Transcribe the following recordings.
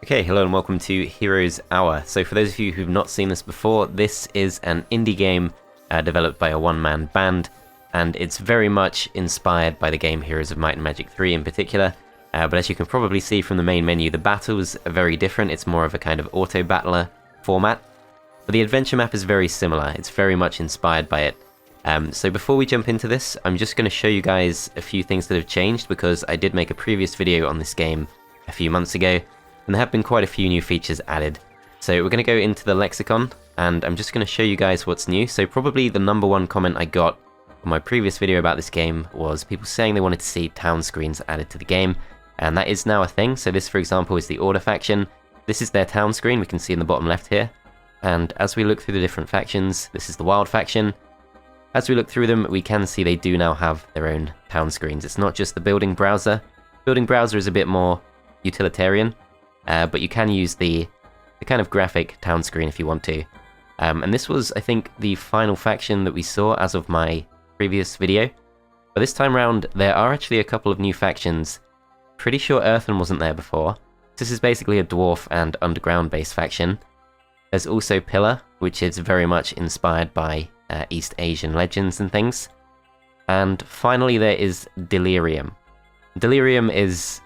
Okay, hello and welcome to Heroes Hour. So for those of you who've not seen this before, this is an indie game developed by a one-man band, and it's very much inspired by the game Heroes of Might and Magic 3 in particular, but as you can probably see from the main menu, the battles are very different. It's more of a kind of auto-battler format, but the adventure map is very similar. It's very much inspired by it. So before we jump into this, I'm just going to show you guys a few things that have changed, because I did make a previous video on this game a few months ago, and there have been quite a few new features added. So we're going to go into the lexicon, and I'm just going to show you guys what's new. So probably the number one comment I got on my previous video about this game was people saying they wanted to see town screens added to the game, and that is now a thing. So this, for example, is the Order faction. This is their town screen, we can see in the bottom left here. And as we look through the different factions, this is the Wild faction. As we look through them, we can see they do now have their own town screens. It's not just the building browser. Building browser is a bit more utilitarian, but you can use the kind of graphic town screen if you want to. And this was, I think, the final faction that we saw as of my previous video. But this time around, there are actually a couple of new factions. Pretty sure Earthen wasn't there before. This is basically a dwarf and underground based faction. There's also Pillar, which is very much inspired by East Asian legends and things. And finally there is Delirium. Delirium is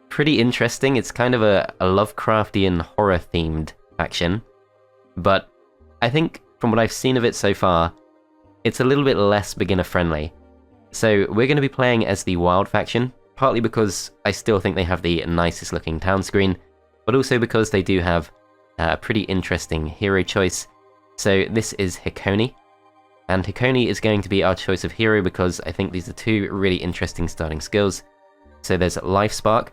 pretty interesting. It's kind of a Lovecraftian horror-themed faction, but I think from what I've seen of it so far, it's a little bit less beginner-friendly. So we're going to be playing as the Wild faction, partly because I still think they have the nicest looking town screen, but also because they do have a pretty interesting hero choice. So this is Hekoni, and Hekoni is going to be our choice of hero because I think these are two really interesting starting skills. So there's Lifespark.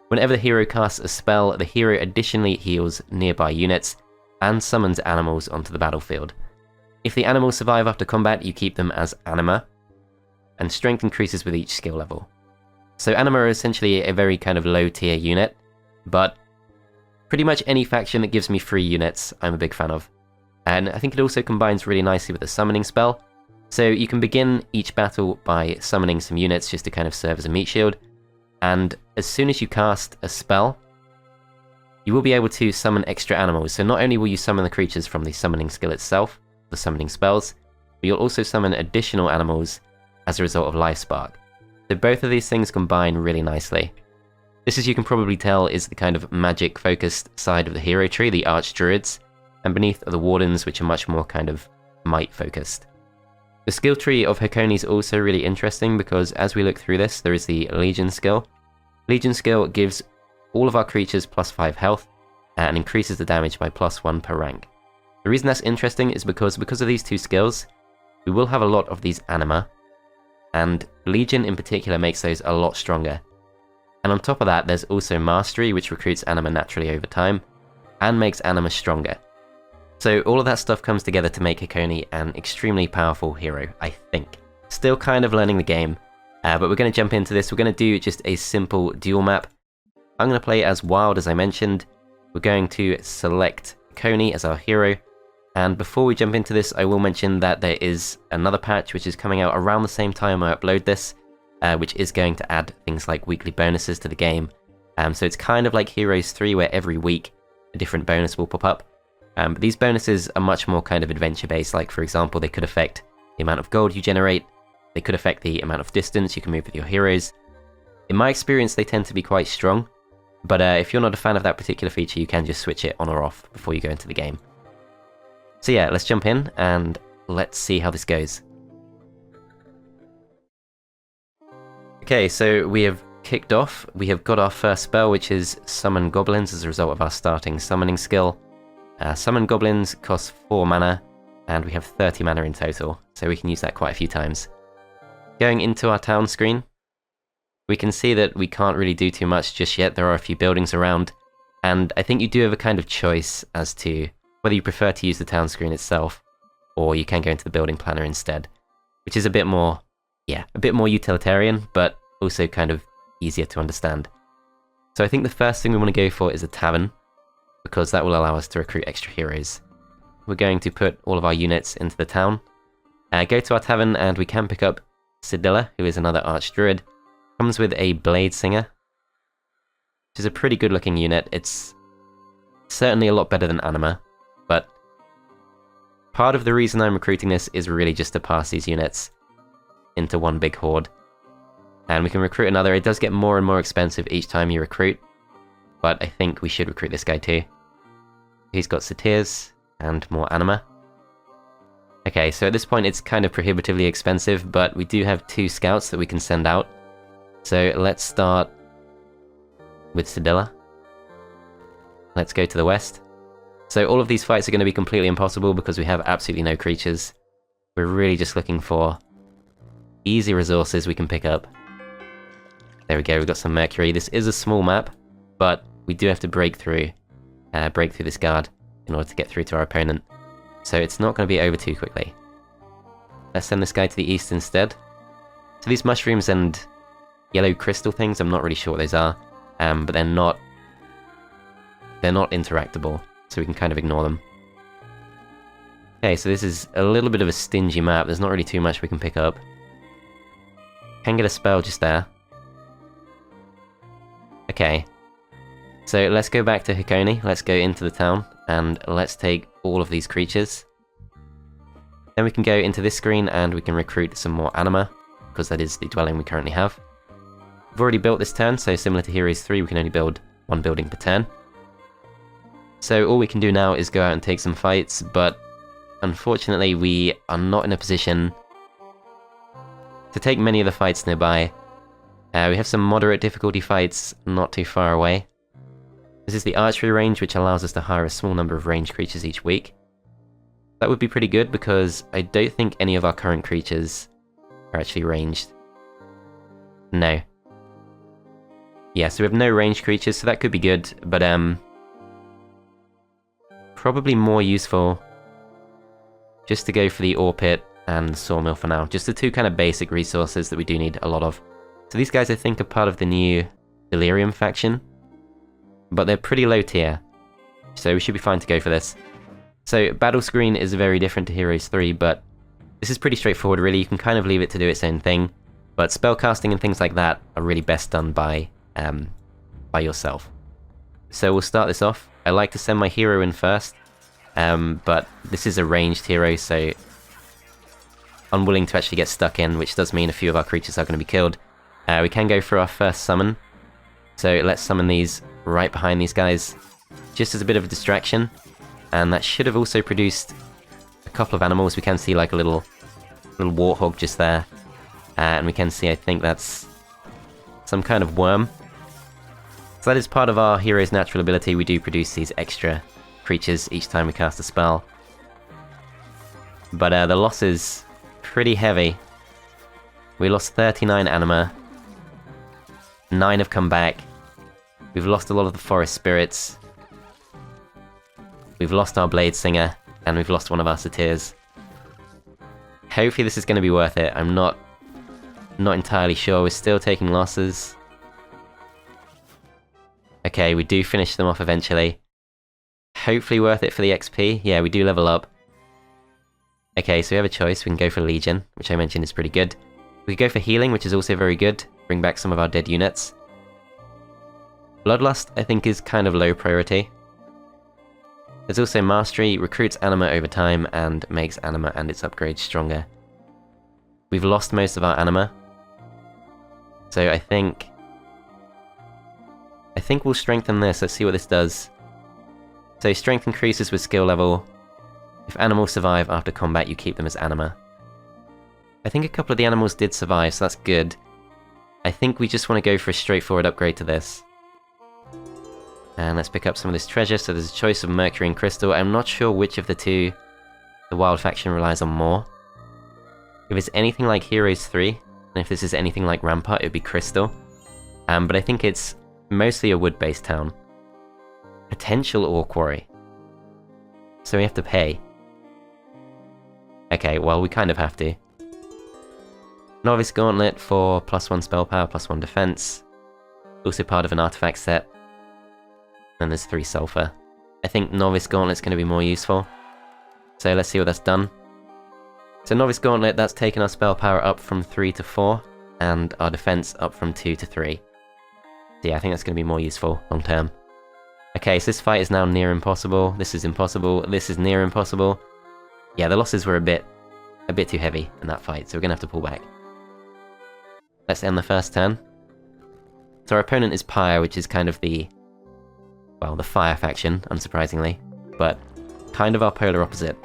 Whenever the hero casts a spell, the hero additionally heals nearby units and summons animals onto the battlefield. If the animals survive after combat, you keep them as Anima, and strength increases with each skill level. So Anima are essentially a very kind of low tier unit, but pretty much any faction that gives me free units I'm a big fan of. And I think it also combines really nicely with the summoning spell. So you can begin each battle by summoning some units just to kind of serve as a meat shield, and as soon as you cast a spell, you will be able to summon extra animals. So not only will you summon the creatures from the summoning skill itself, the summoning spells, but you'll also summon additional animals as a result of Lifespark. So both of these things combine really nicely. This, as you can probably tell, is the kind of magic-focused side of the hero tree, the Archdruids, and beneath are the Wardens, which are much more kind of might-focused. The skill tree of Hekoni is also really interesting because as we look through this, there is the Legion skill. Legion skill gives all of our creatures +5 health and increases the damage by +1 per rank. The reason that's interesting is because of these two skills, we will have a lot of these Anima, and Legion in particular makes those a lot stronger. And on top of that, there's also Mastery, which recruits Anima naturally over time, and makes Anima stronger. So all of that stuff comes together to make Hekoni an extremely powerful hero, I think. Still kind of learning the game, but we're going to jump into this. We're going to do just a simple duel map. I'm going to play as Wild, as I mentioned. We're going to select Hekoni as our hero. And before we jump into this, I will mention that there is another patch which is coming out around the same time I upload this, which is going to add things like weekly bonuses to the game. So it's kind of like Heroes 3, where every week a different bonus will pop up. But these bonuses are much more kind of adventure-based. Like, for example, they could affect the amount of gold you generate, they could affect the amount of distance you can move with your heroes. In my experience, they tend to be quite strong, but if you're not a fan of that particular feature, you can just switch it on or off before you go into the game. So yeah, let's jump in and let's see how this goes. Okay, so we have kicked off. We have got our first spell, which is Summon Goblins as a result of our starting summoning skill. Summon Goblins costs 4 mana, and we have 30 mana in total, so we can use that quite a few times. Going into our town screen, we can see that we can't really do too much just yet. There are a few buildings around, and I think you do have a kind of choice as to whether you prefer to use the town screen itself, or you can go into the building planner instead, which is a bit more utilitarian, but also kind of easier to understand. So I think the first thing we want to go for is a tavern, because that will allow us to recruit extra heroes. We're going to put all of our units into the town, go to our tavern, and we can pick up Sidilla, who is another Archdruid. Comes with a Blade Singer, which is a pretty good looking unit. It's certainly a lot better than Anima, but part of the reason I'm recruiting this is really just to pass these units into one big horde. And we can recruit another. It does get more and more expensive each time you recruit, but I think we should recruit this guy too. He's got Satyrs and more Anima. Okay, so at this point it's kind of prohibitively expensive, but we do have 2 scouts that we can send out. So let's start with Sedilla. Let's go to the west. So all of these fights are going to be completely impossible because we have absolutely no creatures. We're really just looking for easy resources we can pick up. There we go, we've got some Mercury. This is a small map, but we do have to break through this guard in order to get through to our opponent. So it's not going to be over too quickly. Let's send this guy to the east instead. So these mushrooms and yellow crystal things, I'm not really sure what those are, but they're not interactable, so we can kind of ignore them. Okay, so this is a little bit of a stingy map. There's not really too much we can pick up. Can get a spell just there. Okay. So let's go back to Hekoni, let's go into the town, and let's take all of these creatures. Then we can go into this screen and we can recruit some more Anima, because that is the dwelling we currently have. We've already built this turn, so similar to Heroes 3, we can only build 1 building per turn. So all we can do now is go out and take some fights, but unfortunately we are not in a position to take many of the fights nearby. We have some moderate difficulty fights not too far away. This is the archery range, which allows us to hire a small number of ranged creatures each week. That would be pretty good because I don't think any of our current creatures are actually ranged. No. Yeah, so we have no ranged creatures, so that could be good, but probably more useful just to go for the ore pit and sawmill for now. Just the 2 kind of basic resources that we do need a lot of. So these guys I think are part of the new Delirium faction, but they're pretty low tier, so we should be fine to go for this. So battle screen is very different to Heroes 3, but this is pretty straightforward really. You can kind of leave it to do its own thing, but spellcasting and things like that are really best done by yourself. So we'll start this off. I like to send my hero in first, but this is a ranged hero, so unwilling to actually get stuck in, which does mean a few of our creatures are going to be killed. We can go for our first summon, so let's summon these right behind these guys, just as a bit of a distraction, and that should have also produced a couple of animals. We can see like a little warthog just there, and we can see, I think that's some kind of worm. So that is part of our hero's natural ability. We do produce these extra creatures each time we cast a spell, but the loss is pretty heavy. We lost 39 Anima, 9 have come back. We've lost a lot of the forest spirits. We've lost our Blade Singer, and we've lost one of our Satyrs. Hopefully this is going to be worth it. I'm not entirely sure. We're still taking losses. Okay, we do finish them off eventually. Hopefully worth it for the XP. Yeah, we do level up. Okay, so we have a choice. We can go for Legion, which I mentioned is pretty good. We could go for Healing, which is also very good. Bring back some of our dead units. Bloodlust, I think, is kind of low priority. There's also Mastery, recruits Anima over time, and makes Anima and its upgrades stronger. We've lost most of our Anima, so I think we'll strengthen this. Let's see what this does. So strength increases with skill level. If animals survive after combat, you keep them as Anima. I think a couple of the animals did survive, so that's good. I think we just want to go for a straightforward upgrade to this. And let's pick up some of this treasure. So there's a choice of Mercury and Crystal. I'm not sure which of the 2 the Wild faction relies on more. If it's anything like Heroes 3, and if this is anything like Rampart, it would be Crystal. But I think it's mostly a wood-based town. Potential ore quarry. So we have to pay. Okay, well, we kind of have to. Novice Gauntlet for +1 spell power, +1 defense. Also part of an artifact set. And there's 3 sulfur. I think Novice Gauntlet's going to be more useful. So let's see what that's done. So Novice Gauntlet, that's taken our spell power up from 3 to 4, and our defense up from 2 to 3. So yeah, I think that's going to be more useful long term. Okay, so this fight is now near impossible. This is impossible. This is near impossible. Yeah, the losses were a bit too heavy in that fight, so we're going to have to pull back. Let's end the first turn. So our opponent is Pyre, which is kind of the, well, the fire faction, unsurprisingly, but kind of our polar opposite.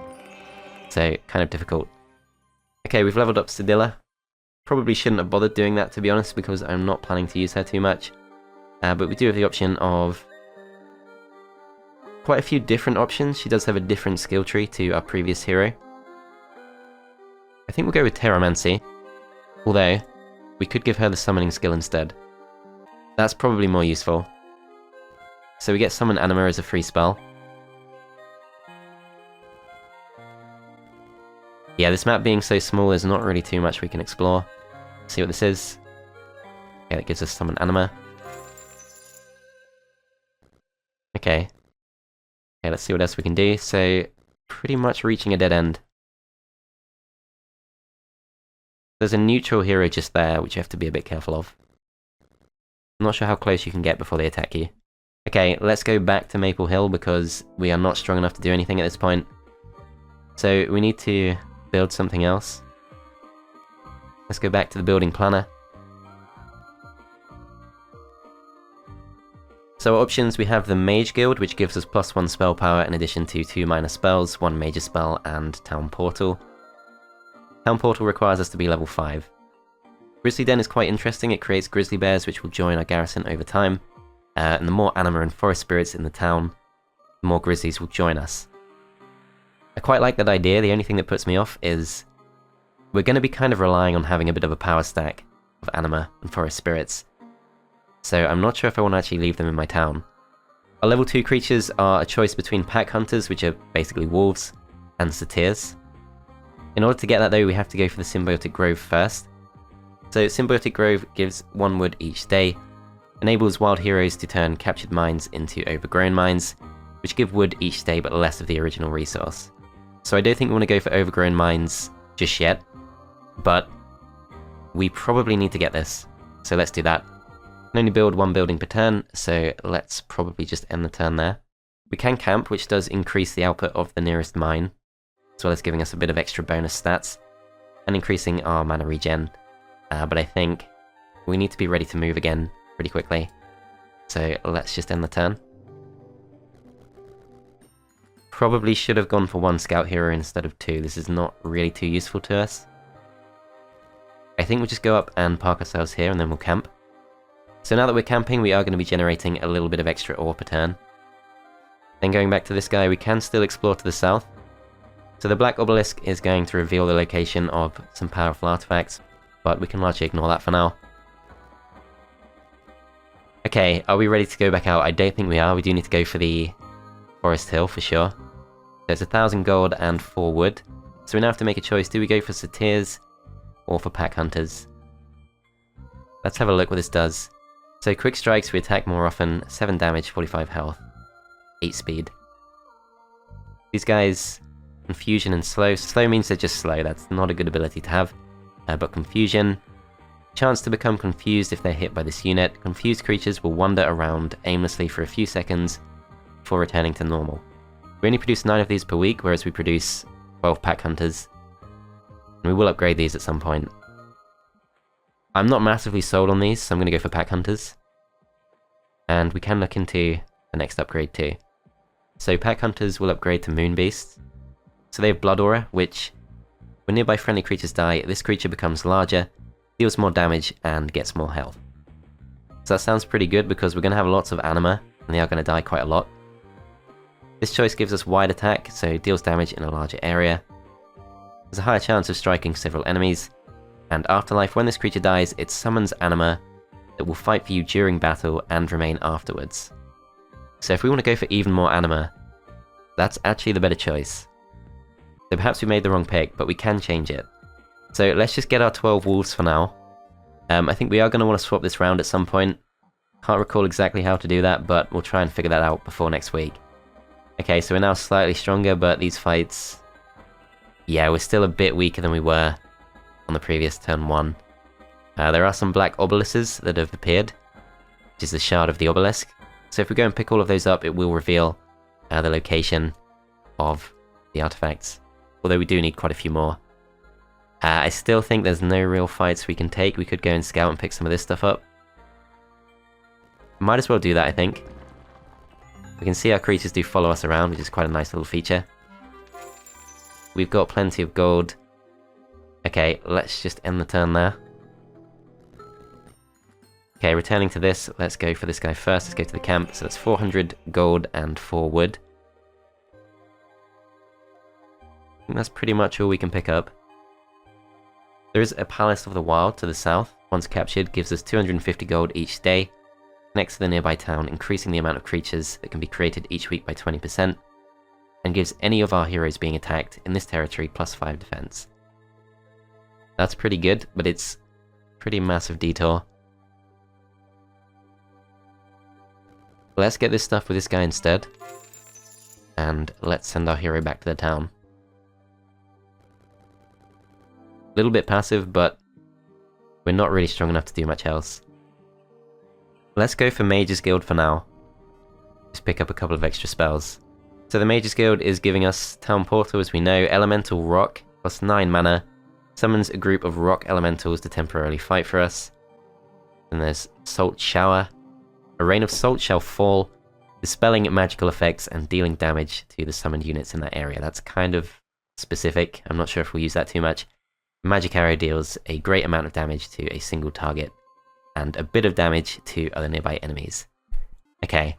So, kind of difficult. Okay, we've leveled up Sedilla. Probably shouldn't have bothered doing that, to be honest, because I'm not planning to use her too much. But we do have the option of quite a few different options. She does have a different skill tree to our previous hero. I think we'll go with Terramancy, although we could give her the summoning skill instead. That's probably more useful. So we get Summon Anima as a free spell. Yeah, this map being so small, there's not really too much we can explore. See what this is. Okay, that gives us Summon Anima. Okay. Okay, let's see what else we can do. So, pretty much reaching a dead end. There's a neutral hero just there, which you have to be a bit careful of. I'm not sure how close you can get before they attack you. Okay, let's go back to Maple Hill because we are not strong enough to do anything at this point. So, we need to build something else. Let's go back to the building planner. So options, we have the Mage Guild, which gives us +1 spell power in addition to 2 minor spells, 1 major spell, and Town Portal. Town Portal requires us to be level 5. Grizzly Den is quite interesting. It creates grizzly bears which will join our garrison over time. And the more Anima and forest spirits in the town, the more grizzlies will join us. I quite like that idea. The only thing that puts me off is we're going to be kind of relying on having a bit of a power stack of Anima and forest spirits. So I'm not sure if I want to actually leave them in my town. Our level 2 creatures are a choice between Pack Hunters, which are basically wolves, and Satyrs. In order to get that though, we have to go for the Symbiotic Grove first. So Symbiotic Grove gives 1 wood each day, enables wild heroes to turn captured mines into overgrown mines, which give wood each day but less of the original resource. So I don't think we want to go for overgrown mines just yet, but we probably need to get this, so let's do that. We can only build 1 building per turn, so let's probably just end the turn there. We can camp, which does increase the output of the nearest mine, as well as giving us a bit of extra bonus stats, and increasing our mana regen. But I think we need to be ready to move again pretty quickly, so let's just end the turn. Probably should have gone for 1 scout hero instead of 2, this is not really too useful to us. I think we'll just go up and park ourselves here and then we'll camp. So now that we're camping, we are going to be generating a little bit of extra ore per turn. Then going back to this guy, we can still explore to the south. So the Black Obelisk is going to reveal the location of some powerful artifacts, but we can largely ignore that for now. Okay, are we ready to go back out? I don't think we are. We do need to go for the Forest Hill for sure. There's 1,000 gold and 4 wood. So we now have to make a choice. Do we go for Satyrs or for Pack Hunters? Let's have a look what this does. So quick strikes, we attack more often, 7 damage, 45 health, 8 speed. These guys, confusion and slow. Slow means they're just slow, that's not a good ability to have. But confusion, chance to become confused if they're hit by this unit. Confused creatures will wander around aimlessly for a few seconds before returning to normal. We only produce 9 of these per week, whereas we produce 12 Pack Hunters. And we will upgrade these at some point. I'm not massively sold on these, so I'm going to go for Pack Hunters. And we can look into the next upgrade too. So Pack Hunters will upgrade to Moon Beasts. So they have Blood Aura, which, when nearby friendly creatures die, this creature becomes larger, deals more damage, and gets more health. So that sounds pretty good because we're going to have lots of Anima, and they are going to die quite a lot. This choice gives us wide attack, so deals damage in a larger area. There's a higher chance of striking several enemies, and Afterlife, when this creature dies, it summons Anima that will fight for you during battle and remain afterwards. So if we want to go for even more Anima, that's actually the better choice. So perhaps we made the wrong pick, but we can change it. So let's just get our 12 wolves for now. I think we are going to want to swap this round at some point. Can't recall exactly how to do that, but we'll try and figure that out before next week. Okay, so we're now slightly stronger, but these fights... yeah, we're still a bit weaker than we were on the previous turn 1. There are some black obelisks that have appeared. which is the shard of the obelisk. So if we go and pick all of those up, it will reveal the location of the artifacts. Although we do need quite a few more. I still think there's no real fights we can take. We could go and scout and pick some of this stuff up. Might as well do that, I think. We can see our creatures do follow us around, which is quite a nice little feature. We've got plenty of gold. Okay, let's just end the turn there. Okay, returning to this, let's go for this guy first. Let's go to the camp. So that's 400 gold and 4 wood. I think that's pretty much all we can pick up. There is a Palace of the Wild to the south. Once captured, gives us 250 gold each day, next to the nearby town, increasing the amount of creatures that can be created each week by 20%, and gives any of our heroes being attacked in this territory plus 5 defense. That's pretty good, but it's pretty massive detour. Let's get this stuff with this guy instead, and let's send our hero back to the town. A little bit passive, but we're not really strong enough to do much else. Let's go for Mage's Guild for now. Just pick up a couple of extra spells. So the Mage's Guild is giving us Town Portal, as we know, Elemental Rock, plus 9 mana, summons a group of rock elementals to temporarily fight for us. And there's Salt Shower. A rain of salt shall fall, dispelling magical effects and dealing damage to the summoned units in that area. That's kind of specific. I'm not sure if we'll use that too much. Magic Arrow deals a great amount of damage to a single target, and a bit of damage to other nearby enemies. Okay.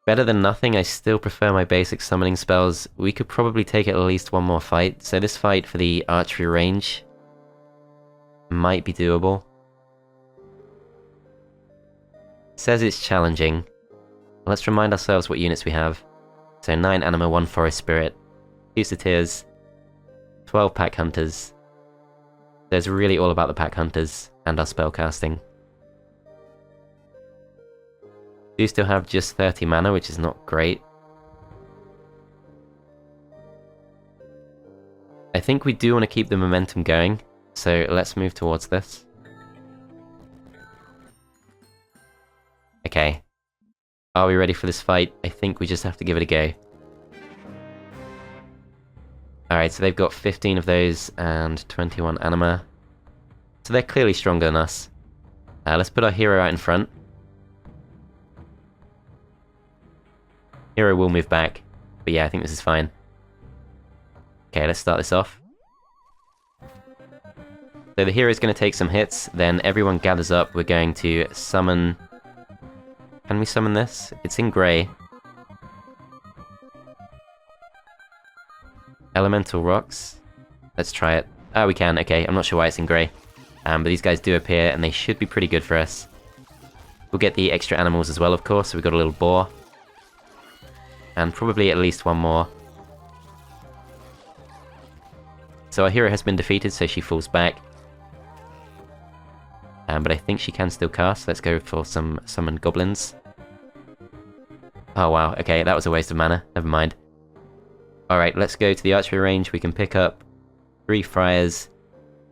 Better than nothing. I still prefer my basic summoning spells. We could probably take at least one more fight, so this fight for the archery range might be doable. It says it's challenging. Let's remind ourselves what units we have. So 9 Anima, 1 Forest Spirit, 2 Satyrs, 12 Pack Hunters. There's really all about the Pack Hunters and our spellcasting. Do still have just 30 mana, which is not great. I think we do want to keep the momentum going, so let's move towards this. Okay. Are we ready for this fight? I think we just have to give it a go. Alright, so they've got 15 of those and 21 Anima. So they're clearly stronger than us. Let's put our hero out in front. Hero will move back, but yeah, I think this is fine. Okay, let's start this off. So the hero's going to take some hits, then everyone gathers up. We're going to summon... Can we summon this? It's in grey. Elemental Rocks. Let's try it. Oh, we can. Okay, I'm not sure why it's in grey. But these guys do appear, and they should be pretty good for us. We'll get the extra animals as well, of course. So we've got a little boar. And probably at least one more. So our hero has been defeated, so she falls back. But I think she can still cast. Let's go for some summoned goblins. Oh wow, okay, that was a waste of mana. Never mind. Alright, let's go to the archery range. We can pick up 3 friars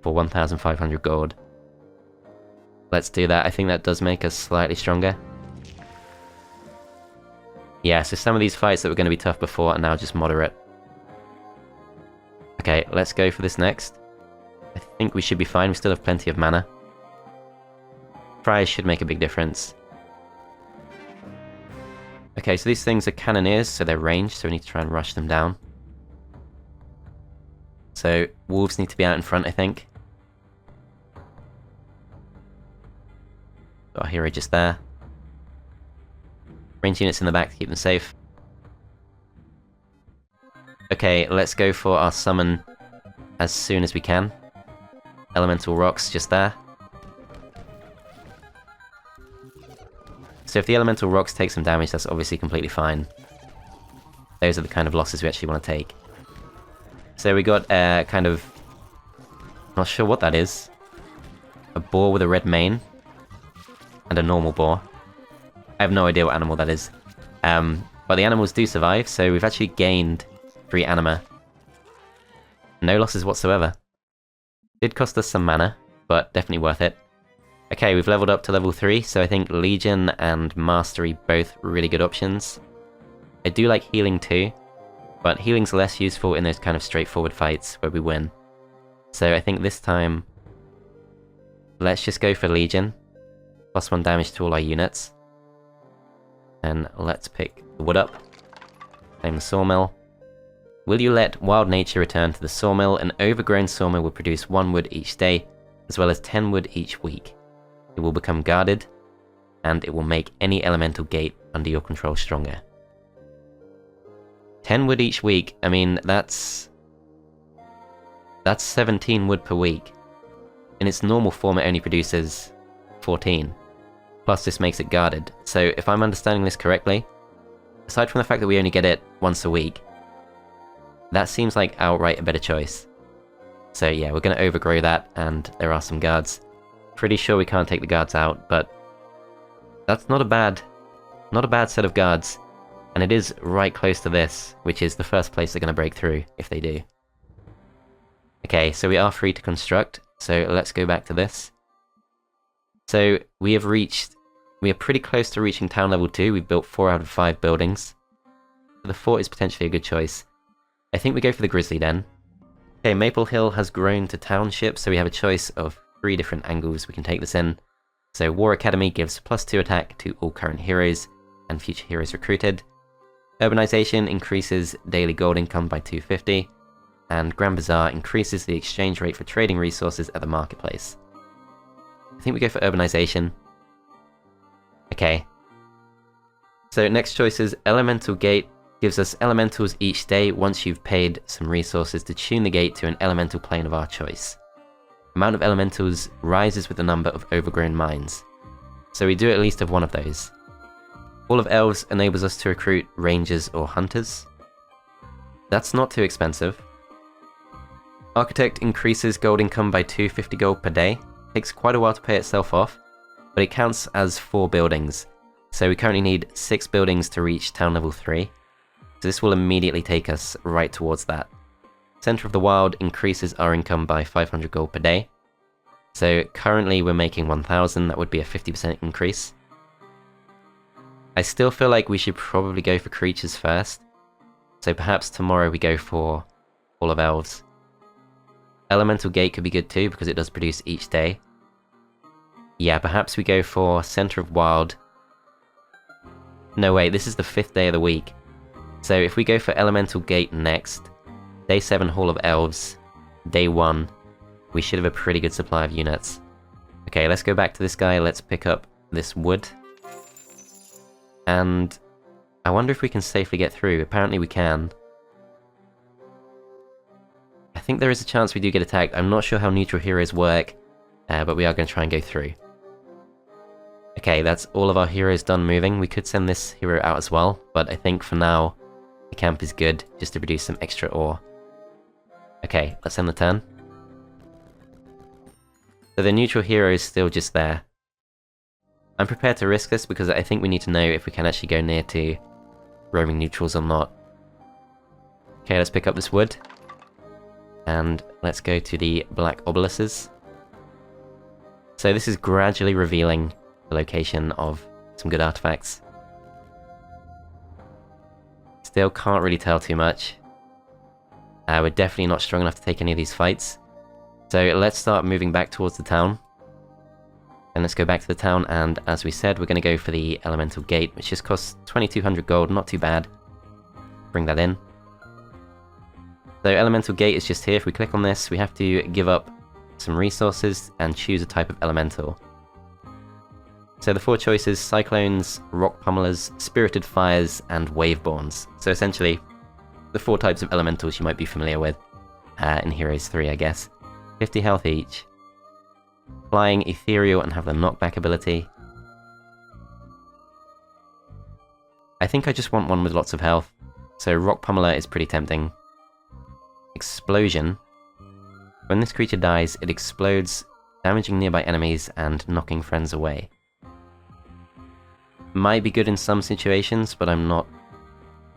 for 1,500 gold. Let's do that. I think that does make us slightly stronger. Yeah, so some of these fights that were going to be tough before are now just moderate. Okay, let's go for this next. I think we should be fine. We still have plenty of mana. Friars should make a big difference. Okay, so these things are cannoneers, so they're ranged, so we need to try and rush them down. So, wolves need to be out in front, I think. Got our hero just there. Range units in the back to keep them safe. Okay, let's go for our summon as soon as we can. Elemental Rocks just there. So if the Elemental Rocks take some damage, that's obviously completely fine. Those are the kind of losses we actually want to take. So we got a kind of... not sure what that is. A boar with a red mane. And a normal boar. I have no idea what animal that is. But the animals do survive, so we've actually gained 3 Anima. No losses whatsoever. Did cost us some mana, but definitely worth it. Okay, we've leveled up to level 3, so I think Legion and Mastery both really good options. I do like healing too, but healing's less useful in those kind of straightforward fights where we win. So I think this time, let's just go for Legion. +1 damage to all our units. And let's pick the wood up. Claim the sawmill. Will you let wild nature return to the sawmill? An overgrown sawmill will produce 1 wood each day, as well as 10 wood each week. It will become guarded, and it will make any elemental gate under your control stronger. 10 wood each week, I mean, that's 17 wood per week. In its normal form it only produces 14. Plus this makes it guarded, so if I'm understanding this correctly, aside from the fact that we only get it once a week, that seems like outright a better choice. So yeah, we're going to overgrow that, and there are some guards. Pretty sure we can't take the guards out, but that's not a bad set of guards, and it is right close to this, which is the first place they're going to break through, if they do. Okay, so we are free to construct, so let's go back to this. So we are pretty close to reaching town level 2, we've built 4 out of 5 buildings. The fort is potentially a good choice. I think we go for the Grizzly Den. Okay, Maple Hill has grown to township, so we have a choice of 3 different angles we can take this in. So War Academy gives +2 attack to all current heroes and future heroes recruited. Urbanization increases daily gold income by 250, and Grand Bazaar increases the exchange rate for trading resources at the marketplace. I think we go for urbanization. Okay. So next choice is Elemental Gate. Gives us elementals each day once you've paid some resources to tune the gate to an elemental plane of our choice. Amount of elementals rises with the number of overgrown mines. So we do at least have one of those. Wall of Elves enables us to recruit rangers or hunters. That's not too expensive. Architect increases gold income by 250 gold per day. Takes quite a while to pay itself off, but it counts as 4 buildings. So we currently need 6 buildings to reach town level 3. So this will immediately take us right towards that. Center of the Wild increases our income by 500 gold per day. So currently we're making 1,000, that would be a 50% increase. I still feel like we should probably go for creatures first. So perhaps tomorrow we go for Wall of Elves. Elemental Gate could be good too, because it does produce each day. Yeah, perhaps we go for Center of Wild. No wait, this is the 5th day of the week. So if we go for Elemental Gate next, Day 7 Hall of Elves, Day 1, we should have a pretty good supply of units. Okay, let's go back to this guy, let's pick up this wood. And I wonder if we can safely get through. Apparently we can. I think there is a chance we do get attacked. I'm not sure how neutral heroes work, but we are going to try and go through. Okay, that's all of our heroes done moving. We could send this hero out as well, but I think for now, the camp is good, just to produce some extra ore. Okay, let's end the turn. So the neutral hero is still just there. I'm prepared to risk this because I think we need to know if we can actually go near to roaming neutrals or not. Okay, let's pick up this wood. And let's go to the black obelisks. So this is gradually revealing the location of some good artifacts. Still can't really tell too much. We're definitely not strong enough to take any of these fights. So let's start moving back towards the town. And let's go back to the town, and as we said, we're going to go for the Elemental Gate, which just costs 2,200 gold, not too bad. Bring that in. So Elemental Gate is just here. If we click on this, we have to give up some resources and choose a type of elemental. So the 4 choices: Cyclones, Rock Pummelers, Spirited Fires, and Waveborns. So essentially, the 4 types of elementals you might be familiar with in Heroes 3, I guess. 50 health each. Flying, Ethereal, and have the knockback ability. I think I just want one with lots of health, so Rock Pummeler is pretty tempting. Explosion. When this creature dies, it explodes, damaging nearby enemies and knocking friends away. Might be good in some situations, but I'm not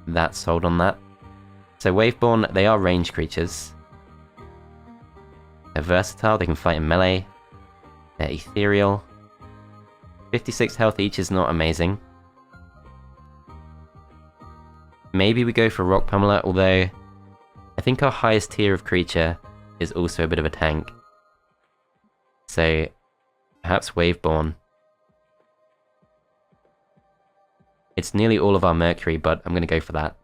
that sold on that. So Waveborn, they are ranged creatures. They're versatile, they can fight in melee. They're ethereal. 56 health each is not amazing. Maybe we go for Rock Pummeler, although I think our highest tier of creature is also a bit of a tank. So perhaps Waveborn. It's nearly all of our Mercury, but I'm going to go for that.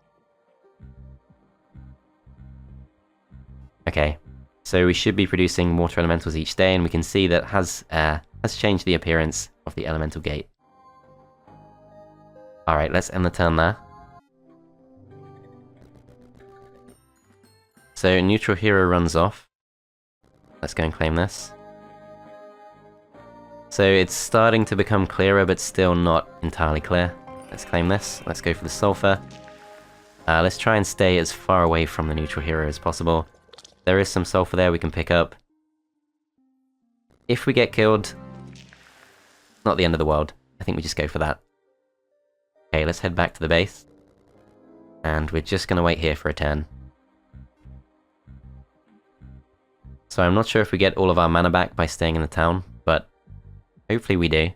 Okay, so we should be producing water elementals each day, and we can see that has changed the appearance of the elemental gate. Alright, let's end the turn there. So neutral hero runs off. Let's go and claim this. So it's starting to become clearer, but still not entirely clear. Let's claim this. Let's go for the sulfur. Let's try and stay as far away from the neutral hero as possible. There is some sulfur there we can pick up. If we get killed, not the end of the world. I think we just go for that. Okay, let's head back to the base. And we're just going to wait here for a turn. So I'm not sure if we get all of our mana back by staying in the town, but hopefully we do.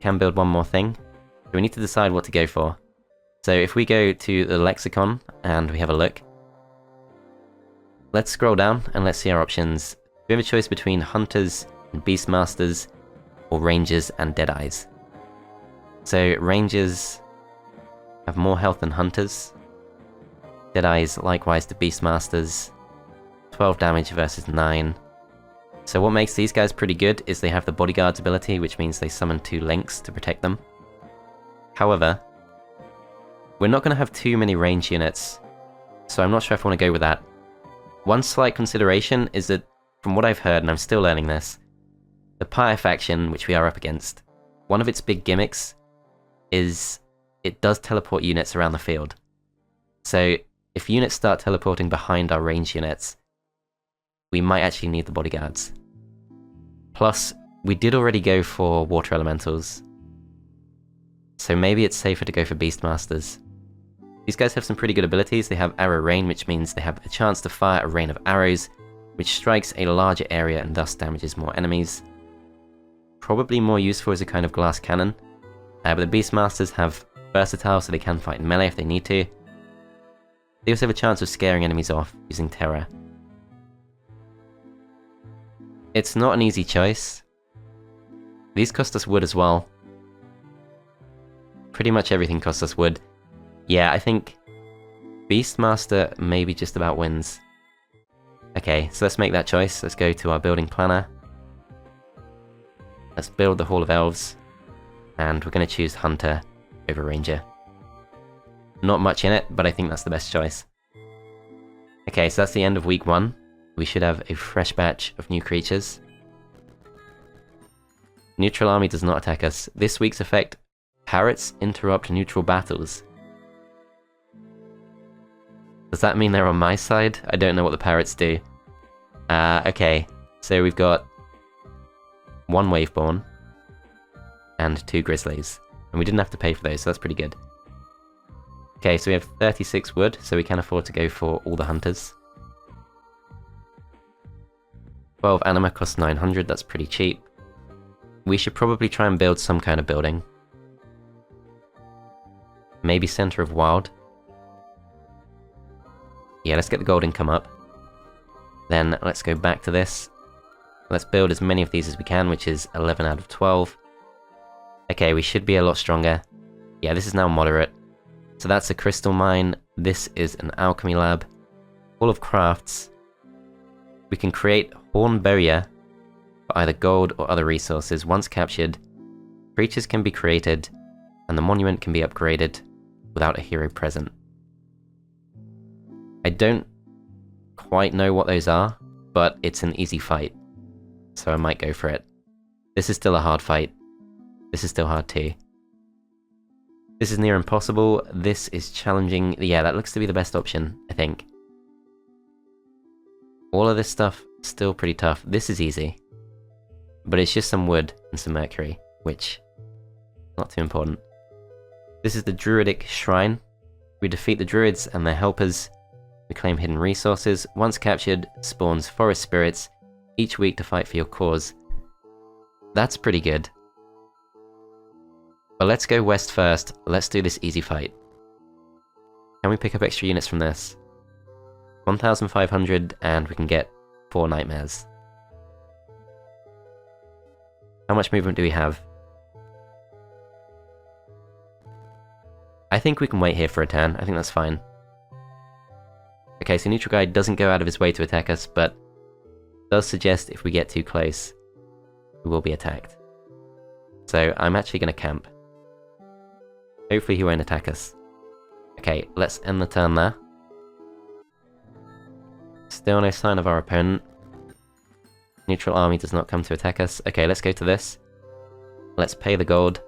Can build one more thing. So we need to decide what to go for. So if we go to the lexicon and we have a look, let's scroll down and let's see our options. We have a choice between Hunters and Beastmasters, or Rangers and Deadeyes. So Rangers have more health than Hunters. Deadeyes likewise to Beastmasters. 12 damage versus 9. So what makes these guys pretty good is they have the Bodyguard's ability, which means they summon 2 links to protect them. However, we're not going to have too many range units, so I'm not sure if I want to go with that. One slight consideration is that, from what I've heard, and I'm still learning this, the Pyre faction, which we are up against, one of its big gimmicks is it does teleport units around the field. So if units start teleporting behind our range units, we might actually need the bodyguards. Plus, we did already go for water elementals, so maybe it's safer to go for Beastmasters. These guys have some pretty good abilities. They have arrow rain, which means they have a chance to fire a rain of arrows, which strikes a larger area and thus damages more enemies. Probably more useful as a kind of glass cannon, but the Beastmasters have versatile, so they can fight in melee if they need to. They also have a chance of scaring enemies off using terror. It's not an easy choice. These cost us wood as well. Pretty much everything costs us wood. Yeah, I think Beastmaster maybe just about wins. Okay, so let's make that choice. Let's go to our building planner. Let's build the Hall of Elves. And we're going to choose Hunter over Ranger. Not much in it, but I think that's the best choice. Okay, so that's the end of week 1. We should have a fresh batch of new creatures. Neutral army does not attack us. This week's effect, parrots interrupt neutral battles. Does that mean they're on my side? I don't know what the parrots do. Okay, so we've got 1 Waveborn and 2 Grizzlies. And we didn't have to pay for those, so that's pretty good. Okay, so we have 36 wood, so we can afford to go for all the Hunters. 12 Anima costs 900, that's pretty cheap. We should probably try and build some kind of building. Maybe Center of Wild. Yeah, let's get the gold income up. Then let's go back to this. Let's build as many of these as we can, which is 11 out of 12. Okay, we should be a lot stronger. Yeah, this is now moderate. So that's a crystal mine. This is an alchemy lab. Full of crafts. We can create Horn Barrier for either gold or other resources. Once captured, creatures can be created, and the monument can be upgraded without a hero present. I don't quite know what those are, but it's an easy fight, so I might go for it. This is still a hard fight. This is still hard too. This is near impossible. This is challenging. Yeah, that looks to be the best option, I think. All of this stuff, still pretty tough. This is easy. But it's just some wood and some mercury, which, not too important. This is the Druidic Shrine. We defeat the Druids and their helpers. We claim hidden resources. Once captured, spawns forest spirits each week to fight for your cause. That's pretty good. But let's go west first. Let's do this easy fight. Can we pick up extra units from this? 1,500 and we can get 4 nightmares. How much movement do we have? I think we can wait here for a turn. I think that's fine. Okay, so neutral guy doesn't go out of his way to attack us, but does suggest if we get too close, we will be attacked. So I'm actually going to camp. Hopefully he won't attack us. Okay, let's end the turn there. Still no sign of our opponent. Neutral army does not come to attack us. Okay, let's go to this. Let's pay the gold.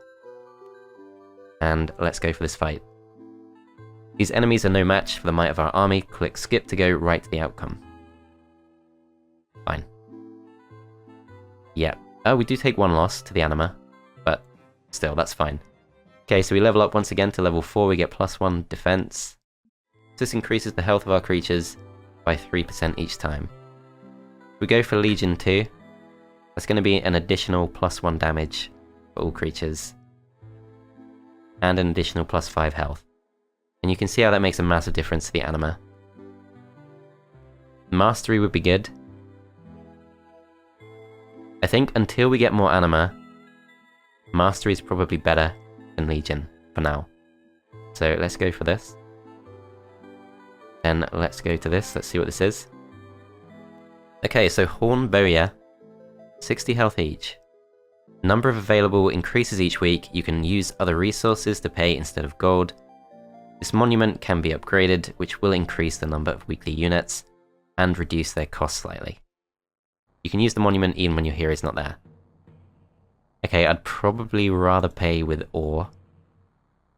And let's go for this fight. These enemies are no match for the might of our army. Click skip to go right to the outcome. Fine. Yeah. Oh, we do take 1 loss to the Anima, but still, that's fine. Okay, so we level up once again to level 4, we get +1 defense. This increases the health of our creatures by 3% each time. If we go for Legion 2, that's going to be an additional +1 damage for all creatures. And an additional +5 health. And you can see how that makes a massive difference to the Anima. Mastery would be good. I think until we get more Anima, Mastery is probably better than Legion for now. So let's go for this. Then let's go to this, let's see what this is. Okay, so Horn Bowyer, 60 health each. Number of available increases each week. You can use other resources to pay instead of gold. This monument can be upgraded, which will increase the number of weekly units and reduce their cost slightly. You can use the monument even when your hero is not there. Okay, I'd probably rather pay with ore.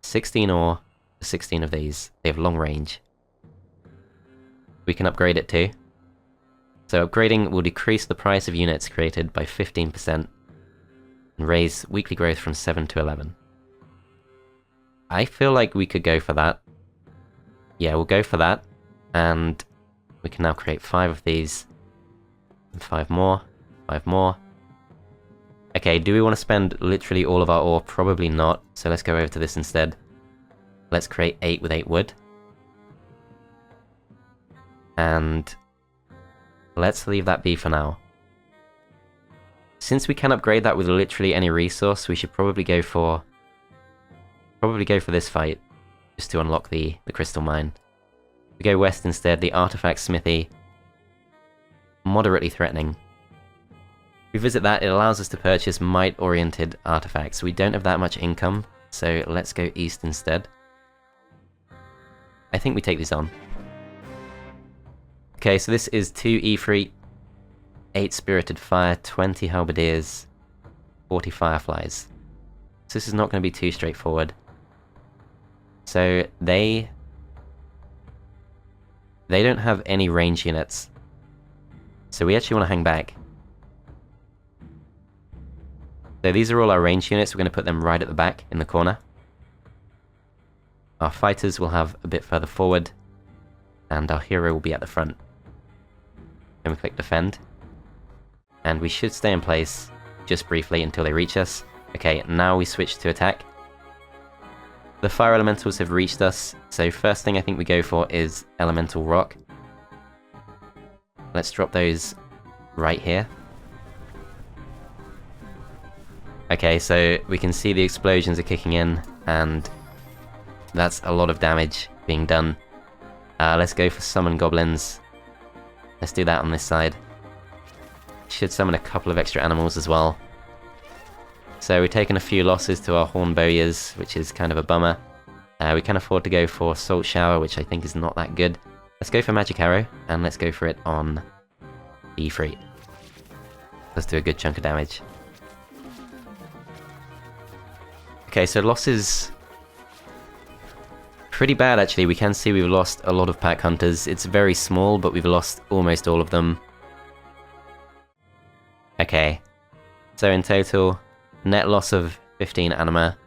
16 ore for 16 of these. They have long range. We can upgrade it too. So upgrading will decrease the price of units created by 15% and raise weekly growth from 7 to 11. I feel like we could go for that. Yeah, we'll go for that. And we can now create 5 of these. And 5 more. 5 more. Okay, do we want to spend literally all of our ore? Probably not, so let's go over to this instead. Let's create 8 with 8 wood. And let's leave that be for now. Since we can upgrade that with literally any resource, we should probably go for this fight, just to unlock the crystal mine. We go west instead, the artifact smithy. Moderately threatening. We visit that, it allows us to purchase might-oriented artifacts. We don't have that much income, so let's go east instead. I think we take these on. Okay, so this is 2 Ifrit, 8 Spirited Fire, 20 Halberdiers, 40 Fireflies. So this is not going to be too straightforward. So they don't have any range units. So we actually want to hang back. So these are all our range units, we're going to put them right at the back, in the corner. Our fighters will have a bit further forward, and our hero will be at the front. Then we click defend. And we should stay in place, just briefly, until they reach us. Okay, now we switch to attack. The fire elementals have reached us, so first thing I think we go for is elemental rock. Let's drop those right here. Okay, so we can see the explosions are kicking in, and that's a lot of damage being done. Let's go for summon goblins. Let's do that on this side. Should summon a couple of extra animals as well. So we've taken a few losses to our Horn Bowyers, which is kind of a bummer. We can afford to go for Salt Shower, which I think is not that good. Let's go for Magic Arrow, and let's go for it on Ifrit. Let's do a good chunk of damage. Okay, so losses... pretty bad actually. We can see we've lost a lot of pack hunters. It's very small, but we've lost almost all of them. Okay, so in total, net loss of 15 Anima,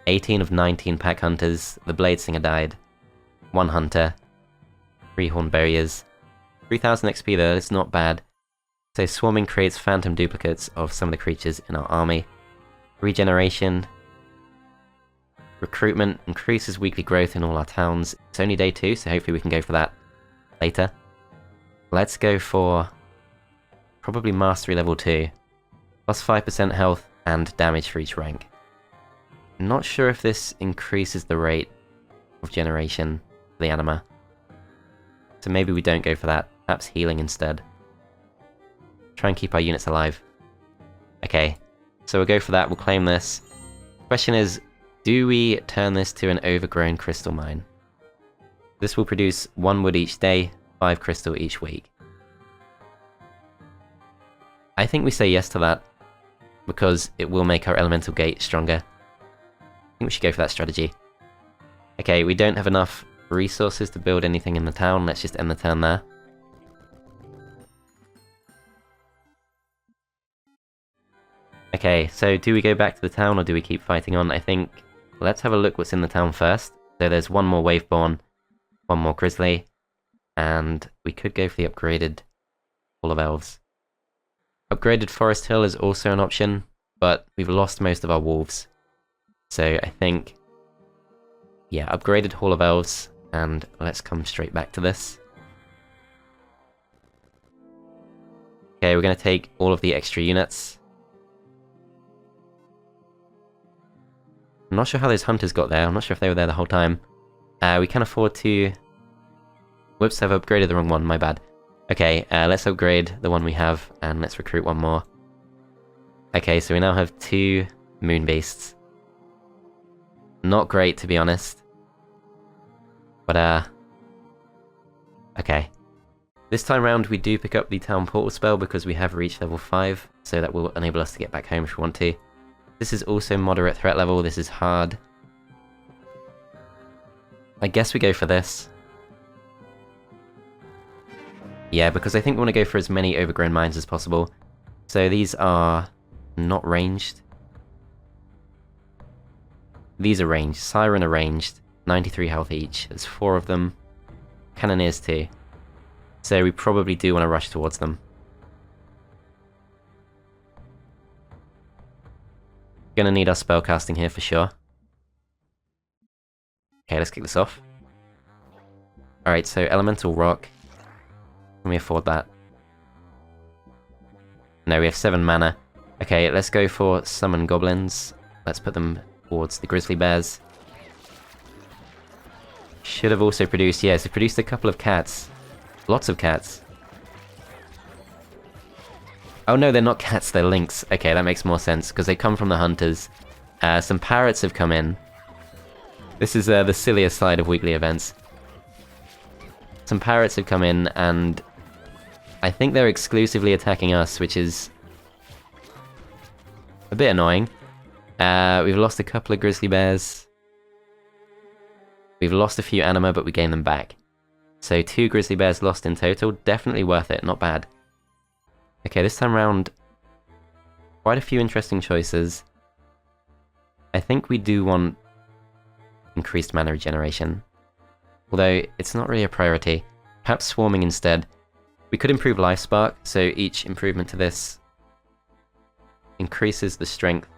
18 of 19 pack hunters, the Bladesinger died, 1 hunter, 3 Horn Bowyers, 3000 XP though, it's not bad. So swarming creates phantom duplicates of some of the creatures in our army. Regeneration. Recruitment increases weekly growth in all our towns. It's only day 2, so hopefully we can go for that later. Let's go for probably Mastery level 2. Plus 5% health and damage for each rank. Not sure if this increases the rate of generation for the Anima. So maybe we don't go for that. Perhaps healing instead. Try and keep our units alive. Okay, so we'll go for that. We'll claim this. Question is, do we turn this to an overgrown crystal mine? This will produce 1 wood each day, 5 crystal each week. I think we say yes to that, because it will make our elemental gate stronger. I think we should go for that strategy. Okay, we don't have enough resources to build anything in the town. Let's just end the turn there. Okay, so do we go back to the town or do we keep fighting on? I think let's have a look what's in the town first. So there's 1 more Waveborn, 1 more Grizzly, and we could go for the upgraded Hall of Elves. Upgraded Forest Hill is also an option, but we've lost most of our wolves. So I think, yeah, upgraded Hall of Elves, and let's come straight back to this. Okay, we're going to take all of the extra units. I'm not sure how those hunters got there. I'm not sure if they were there the whole time. We can afford to... Whoops, I've upgraded the wrong one, my bad. Okay, let's upgrade the one we have, and let's recruit 1 more. Okay, so we now have 2 Moon Beasts. Not great, to be honest. But, okay. This time round, we do pick up the Town Portal spell because we have reached level 5, so that will enable us to get back home if we want to. This is also moderate threat level, this is hard. I guess we go for this. Yeah, because I think we want to go for as many overgrown mines as possible. So these are not ranged. These are ranged. Siren are ranged. 93 health each. There's 4 of them. Cannoneers too. So we probably do want to rush towards them. Gonna need our spellcasting here for sure. Okay, let's kick this off. Alright, so Elemental Rock. Can we afford that? No, we have 7 mana. Okay, let's go for Summon Goblins. Let's put them towards the Grizzly Bears. Should have also produced, yes, it produced a couple of cats. Lots of cats. Oh no, they're not cats, they're lynx. Okay, that makes more sense, because they come from the hunters. Some parrots have come in. This is the sillier side of weekly events. Some parrots have come in, and I think they're exclusively attacking us, which is a bit annoying. We've lost a couple of grizzly bears. We've lost a few anima, but we gain them back. So 2 grizzly bears lost in total. Definitely worth it, not bad. Okay, this time round, quite a few interesting choices. I think we do want increased mana regeneration. Although, it's not really a priority. Perhaps swarming instead. We could improve Lifespark, so each improvement to this increases the strength.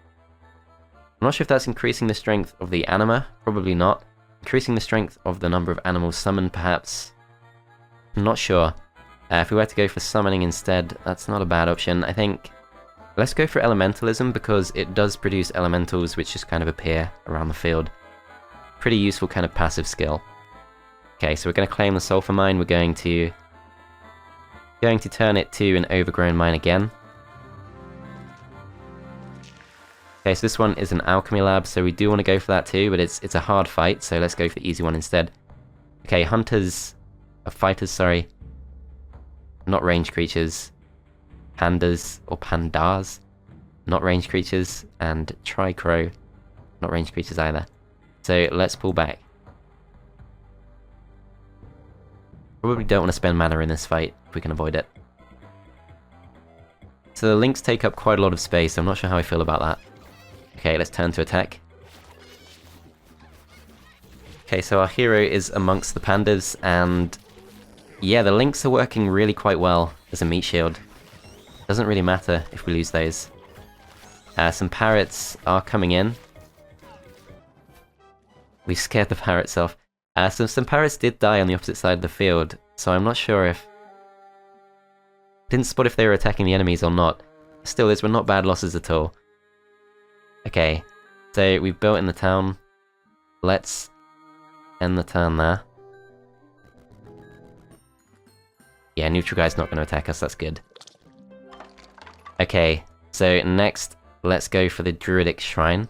I'm not sure if that's increasing the strength of the anima, probably not. Increasing the strength of the number of animals summoned, perhaps. I'm not sure. If we were to go for summoning instead, that's not a bad option. I think let's go for elementalism because it does produce elementals which just kind of appear around the field. Pretty useful kind of passive skill. Okay, so we're going to claim the sulfur mine. We're going to turn it to an overgrown mine again. Okay, so this one is an alchemy lab, so we do want to go for that too, but it's a hard fight, so let's go for the easy one instead. Okay, fighters, sorry. Not ranged creatures. Pandas, or pandas. Not ranged creatures. And Tricrow. Not ranged creatures either. So let's pull back. Probably don't want to spend mana in this fight, if we can avoid it. So the links take up quite a lot of space, I'm not sure how I feel about that. Okay, let's turn to attack. Okay, so our hero is amongst the pandas, and yeah, the links are working really quite well as a meat shield. Doesn't really matter if we lose those. Some parrots are coming in. We scared the parrots off. Some parrots did die on the opposite side of the field, so I'm not sure if... Didn't spot if they were attacking the enemies or not. Still, those were not bad losses at all. Okay, so we've built in the town. Let's end the turn there. Yeah, neutral guy's not going to attack us, that's good. Okay, so next, let's go for the Druidic Shrine.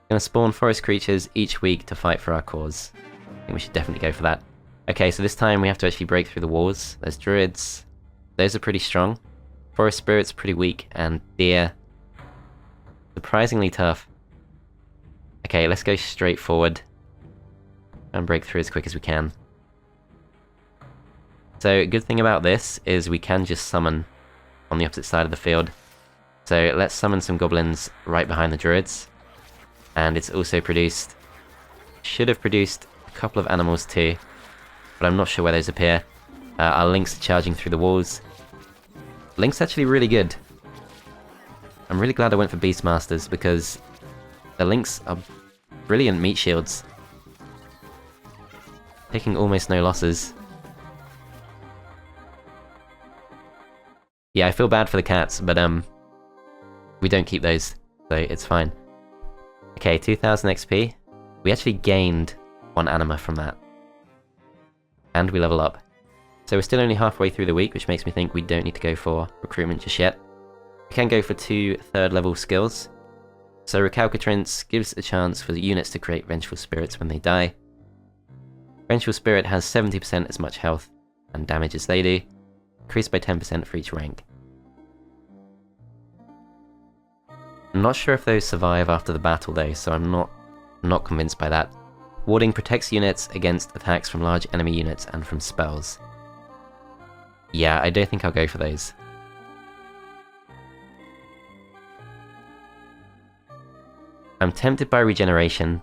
Gonna spawn forest creatures each week to fight for our cause. I think we should definitely go for that. Okay, so this time we have to actually break through the walls. There's druids. Those are pretty strong. Forest spirits pretty weak, and deer surprisingly tough. Okay, let's go straight forward and break through as quick as we can. So, good thing about this is we can just summon on the opposite side of the field. So let's summon some goblins right behind the druids. And it's also produced... should have produced a couple of animals too, but I'm not sure where those appear. Our Lynx are charging through the walls. Lynx actually really good. I'm really glad I went for Beastmasters because the Lynx are brilliant meat shields. Taking almost no losses. Yeah, I feel bad for the cats, but we don't keep those, so it's fine. Okay, 2000 XP. We actually gained 1 anima from that. And we level up. So we're still only halfway through the week, which makes me think we don't need to go for recruitment just yet. We can go for 2 third level skills. So Recalcitrance gives a chance for the units to create Vengeful Spirits when they die. Vengeful Spirit has 70% as much health and damage as they do, increased by 10% for each rank. I'm not sure if those survive after the battle though, so I'm not convinced by that. Warding protects units against attacks from large enemy units and from spells. Yeah, I don't think I'll go for those. I'm tempted by Regeneration,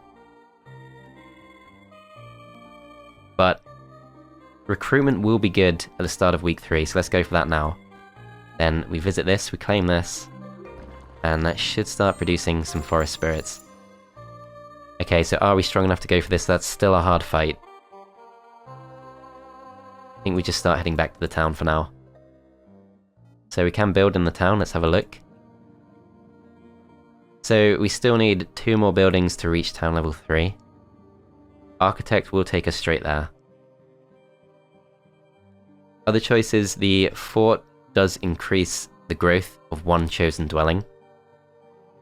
but recruitment will be good at the start of week 3, so let's go for that now. Then we visit this, we claim this, and that should start producing some forest spirits. Okay, so are we strong enough to go for this? That's still a hard fight. I think we just start heading back to the town for now. So we can build in the town, let's have a look. So we still need 2 more buildings to reach town level 3. Architect will take us straight there. Other choices, the fort does increase the growth of 1 chosen dwelling.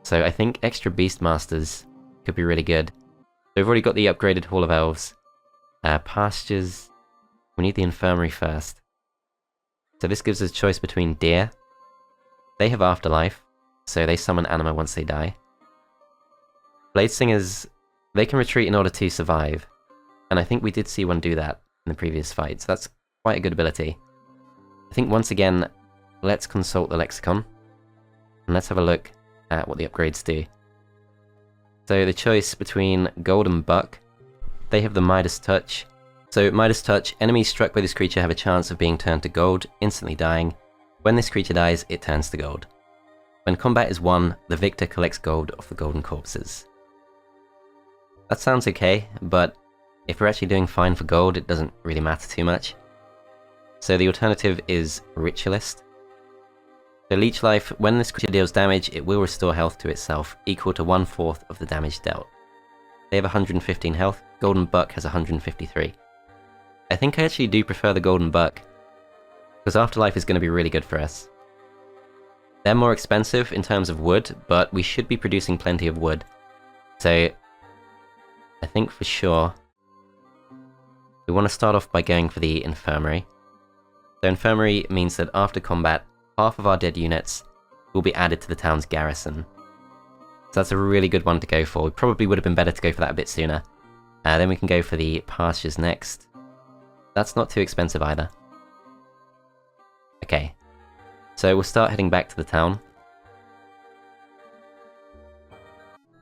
So I think extra Beastmasters could be really good. So we've already got the upgraded Hall of Elves. Pastures, we need the Infirmary first. So this gives us a choice between deer. They have Afterlife, so they summon Anima once they die. Blade Singers, they can retreat in order to survive. And I think we did see one do that in the previous fight, so that's quite a good ability. I think once again, let's consult the lexicon. And let's have a look at what the upgrades do. So the choice between Gold and Buck, they have the Midas Touch. So Midas Touch, enemies struck by this creature have a chance of being turned to gold, instantly dying. When this creature dies, it turns to gold. When combat is won, the victor collects gold off the golden corpses. That sounds okay, but if we're actually doing fine for gold, it doesn't really matter too much. So the alternative is Ritualist. So Leech Life, when this creature deals damage, it will restore health to itself, equal to 1/4 of the damage dealt. They have 115 health, Golden Buck has 153. I think I actually do prefer the Golden Buck, because Afterlife is going to be really good for us. They're more expensive in terms of wood, but we should be producing plenty of wood. So I think for sure we want to start off by going for the Infirmary. So Infirmary means that after combat, half of our dead units will be added to the town's garrison. So that's a really good one to go for. It probably would have been better to go for that a bit sooner. Then we can go for the Pastures next. That's not too expensive either. Okay, so we'll start heading back to the town.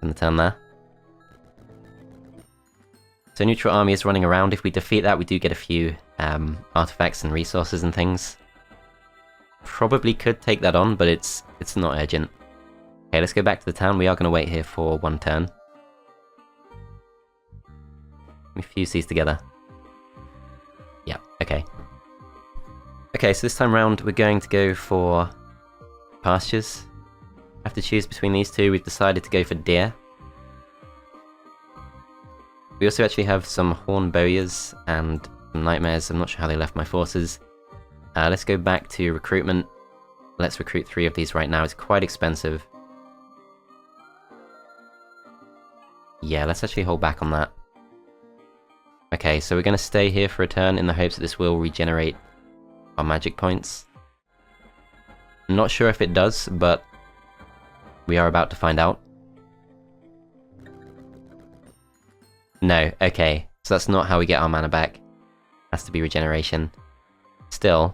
In the town there. So neutral army is running around. If we defeat that, we do get a few artifacts and resources and things. probably could take that on, but it's not urgent. Okay, let's go back to the town. We are going to wait here for 1 turn. Let me fuse these together. Yeah, okay. Okay, so this time round we're going to go for pastures. I have to choose between these two. We've decided to go for deer. We also actually have some horn bowyers and some nightmares. I'm not sure how they left my forces. Let's go back to recruitment. Let's recruit 3 of these right now. It's quite expensive. Yeah, let's actually hold back on that. Okay, so we're going to stay here for a turn in the hopes that this will regenerate our magic points. I'm not sure if it does, but we are about to find out. No, okay, so that's not how we get our mana back. It has to be regeneration. Still,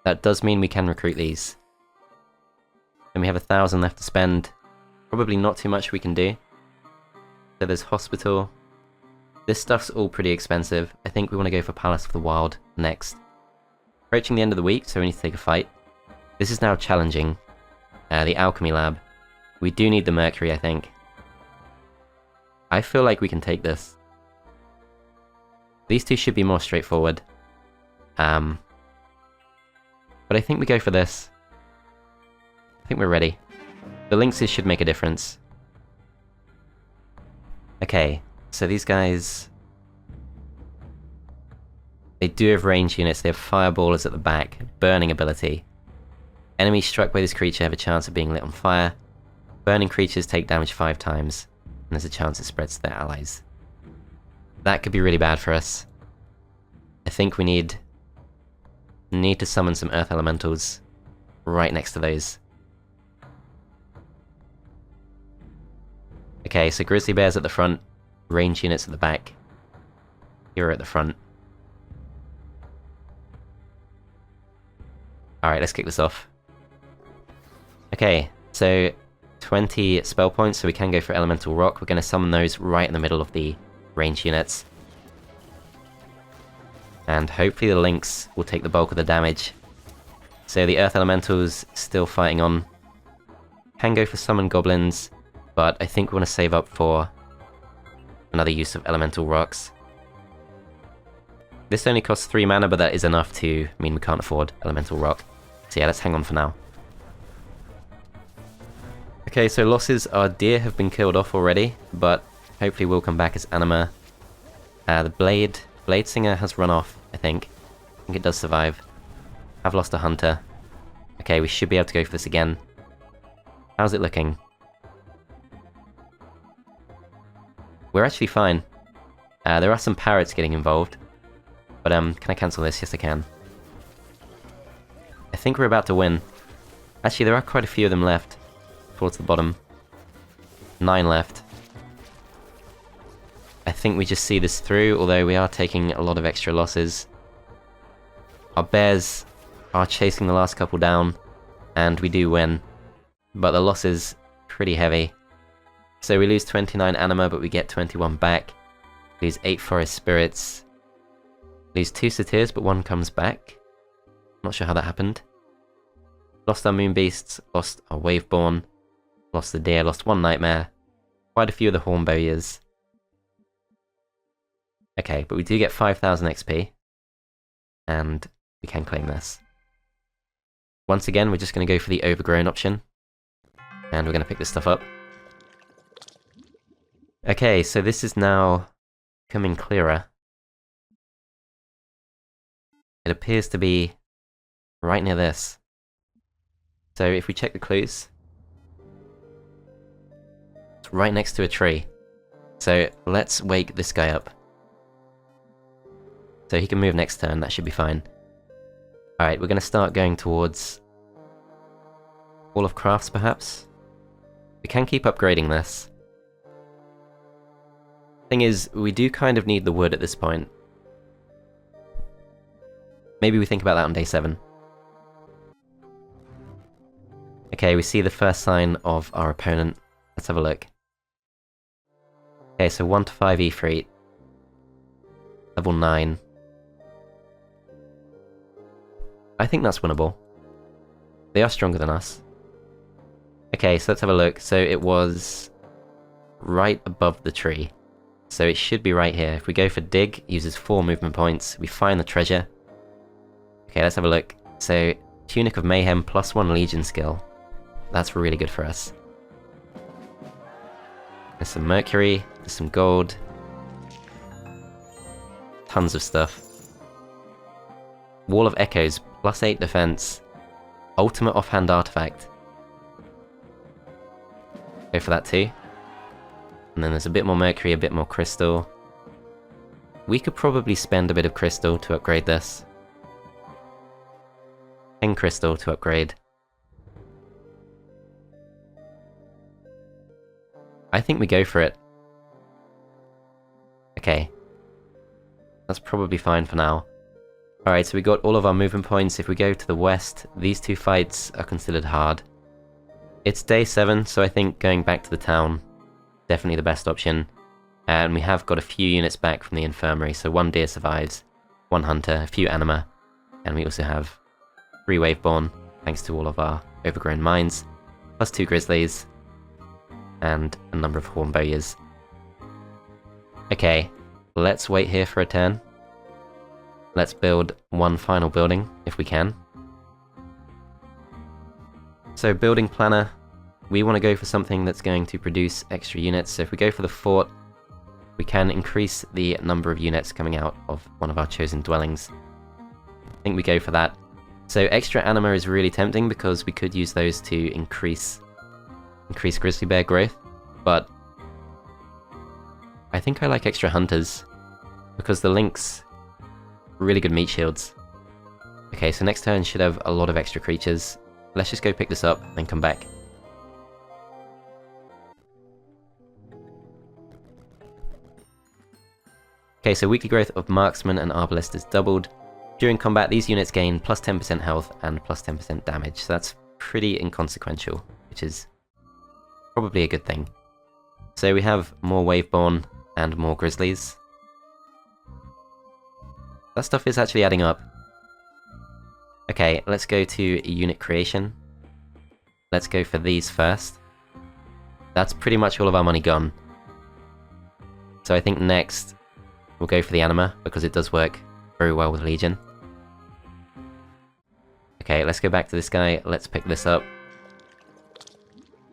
that does mean we can recruit these. And we have 1,000 left to spend. Probably not too much we can do. So there's hospital. This stuff's all pretty expensive. I think we want to go for Palace of the Wild next. Approaching the end of the week, so we need to take a fight. This is now challenging. The alchemy lab. We do need the mercury, I think. I feel like we can take this. These two should be more straightforward. But I think we go for this. I think we're ready. The lynxes should make a difference. Okay, so these guys... They do have range units, they have fireballers at the back, burning ability. Enemies struck by this creature have a chance of being lit on fire. Burning creatures take damage 5 times, and there's a chance it spreads to their allies. That could be really bad for us. I think we need to summon some earth elementals right next to those. Okay, so grizzly bears at the front, range units at the back. Hero at the front. Alright, let's kick this off. Okay, so 20 spell points, so we can go for elemental rock. We're going to summon those right in the middle of the range units. And hopefully the lynx will take the bulk of the damage. So the earth elementals still fighting on. Can go for summon goblins, but I think we want to save up for another use of elemental rocks. This only costs 3 mana, but that is enough to mean we can't afford elemental rock. So yeah, let's hang on for now. Okay, so losses, our deer have been killed off already, but hopefully we'll come back as Anima. The Blade Singer has run off, I think. I think it does survive. I've lost a hunter. Okay, we should be able to go for this again. How's it looking? We're actually fine. There are some parrots getting involved. But can I cancel this? Yes, I can. I think we're about to win. Actually, there are quite a few of them left. Towards the bottom. 9 left. I think we just see this through, although we are taking a lot of extra losses. Our bears are chasing the last couple down, and we do win. But the loss is pretty heavy. So we lose 29 Anima, but we get 21 back. Lose 8 Forest Spirits. Lose 2 Satyrs, but 1 comes back. Not sure how that happened. Lost our Moon Beasts, lost our Waveborn, lost the Deer, lost 1 Nightmare. Quite a few of the Horn Bowyers. Okay, but we do get 5,000 XP. And we can claim this. Once again, we're just going to go for the Overgrown option. And we're going to pick this stuff up. Okay, so this is now becoming clearer. It appears to be right near this. So if we check the clues, it's right next to a tree. So let's wake this guy up. So he can move next turn, that should be fine. Alright, we're going to start going towards Hall of Crafts, perhaps? We can keep upgrading this. Thing is, we do kind of need the wood at this point. Maybe we think about that on day 7. Okay, we see the first sign of our opponent. Let's have a look. Okay, so 1 to 5 Ifrit. Level 9. I think that's winnable. They are stronger than us. Okay, so let's have a look. So it was right above the tree. So it should be right here. If we go for dig, it uses 4 movement points. We find the treasure. Okay, let's have a look. So, Tunic of Mayhem plus 1 Legion skill. That's really good for us. There's some mercury, there's some gold. Tons of stuff. Wall of Echoes, plus 8 defense. Ultimate offhand artifact. Go for that too. And then there's a bit more mercury, a bit more crystal. We could probably spend a bit of crystal to upgrade this. 10 crystal to upgrade. I think we go for it. Okay. That's probably fine for now. Alright, so we got all of our movement points. If we go to the west, these 2 fights are considered hard. It's day 7, so I think going back to the town, definitely the best option. And we have got a few units back from the infirmary, so 1 deer survives, 1 hunter, a few anima, and we also have 3 waveborn, thanks to all of our overgrown mines, plus 2 grizzlies, and a number of hornbowyers. Okay, let's wait here for a turn. Let's build 1 final building, if we can. So building planner, we want to go for something that's going to produce extra units. So if we go for the fort, we can increase the number of units coming out of one of our chosen dwellings. I think we go for that. So extra anima is really tempting because we could use those to increase grizzly bear growth, but I think I like extra hunters because the lynx really good meat shields. Okay, so next turn should have a lot of extra creatures. Let's just go pick this up and come back. Okay, so weekly growth of marksman and arbalist is doubled. During combat, these units gain plus 10% health and plus 10% damage, so that's pretty inconsequential, which is probably a good thing. So we have more waveborn and more grizzlies. That stuff is actually adding up. Okay, let's go to unit creation. Let's go for these first. That's pretty much all of our money gone. So I think next we'll go for the anima, because it does work very well with Legion. Okay, let's go back to this guy, let's pick this up.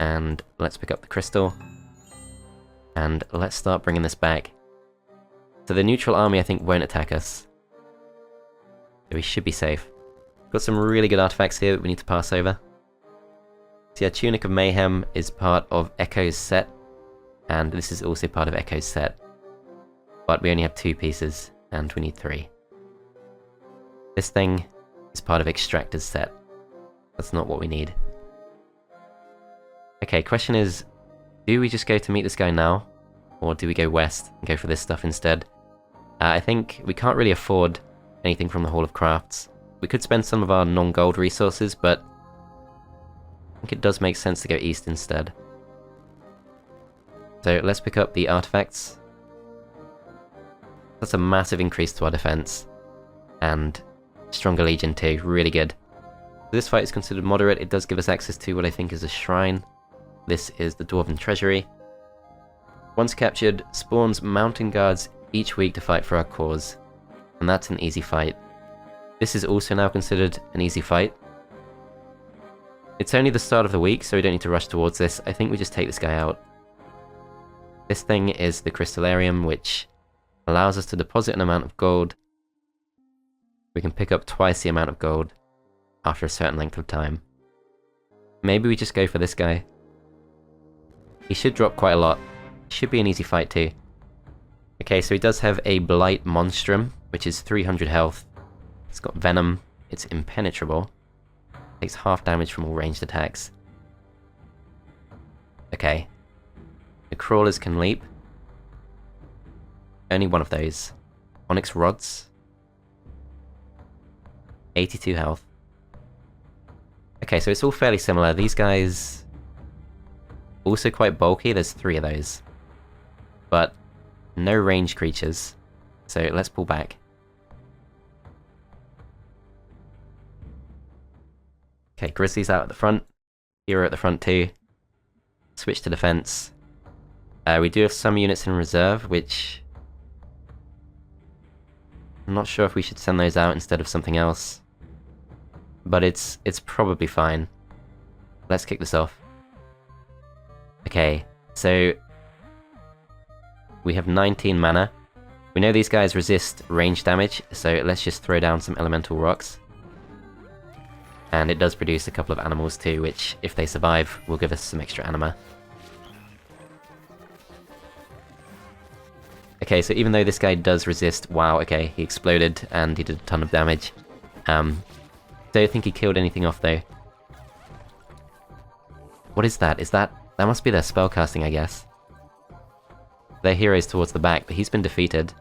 And let's pick up the crystal. And let's start bringing this back. So the neutral army I think won't attack us. So we should be safe. Got some really good artifacts here that we need to pass over. So yeah, Tunic of Mayhem is part of Echo's set. And this is also part of Echo's set. But we only have 2 pieces, and we need 3. This thing is part of Extractor's set. That's not what we need. Okay, question is, do we just go to meet this guy now? Or do we go west and go for this stuff instead? I think we can't really afford anything from the Hall of Crafts. We could spend some of our non-gold resources, but I think it does make sense to go east instead. So let's pick up the artifacts. That's a massive increase to our defense. And stronger Legion too, really good. This fight is considered moderate. It does give us access to what I think is a shrine. This is the Dwarven Treasury. Once captured, spawns mountain guards each week to fight for our cause. And that's an easy fight. This is also now considered an easy fight. It's only the start of the week, so we don't need to rush towards this. I think we just take this guy out. This thing is the Crystallarium, which allows us to deposit an amount of gold. We can pick up twice the amount of gold after a certain length of time. Maybe we just go for this guy. He should drop quite a lot. Should be an easy fight too. Okay, so he does have a Blight Monstrum, which is 300 health. It's got Venom. It's impenetrable. Takes half damage from all ranged attacks. Okay. The crawlers can leap. Only one of those. Onyx Rods. 82 health. Okay, so it's all fairly similar. These guys also quite bulky. There's 3 of those. But no ranged creatures. So let's pull back. Okay, Grizzly's out at the front. Hero at the front too. Switch to defense. We do have some units in reserve, which... I'm not sure if we should send those out instead of something else. But it's probably fine. Let's kick this off. Okay, so... we have 19 mana. We know these guys resist range damage, so let's just throw down some elemental rocks. And it does produce a couple of animals too, which, if they survive, will give us some extra anima. Okay, so even though this guy does resist... wow, okay, he exploded and he did a ton of damage. Don't think he killed anything off though. What is that? That must be their spellcasting, I guess. Their hero's towards the back, but he's been defeated.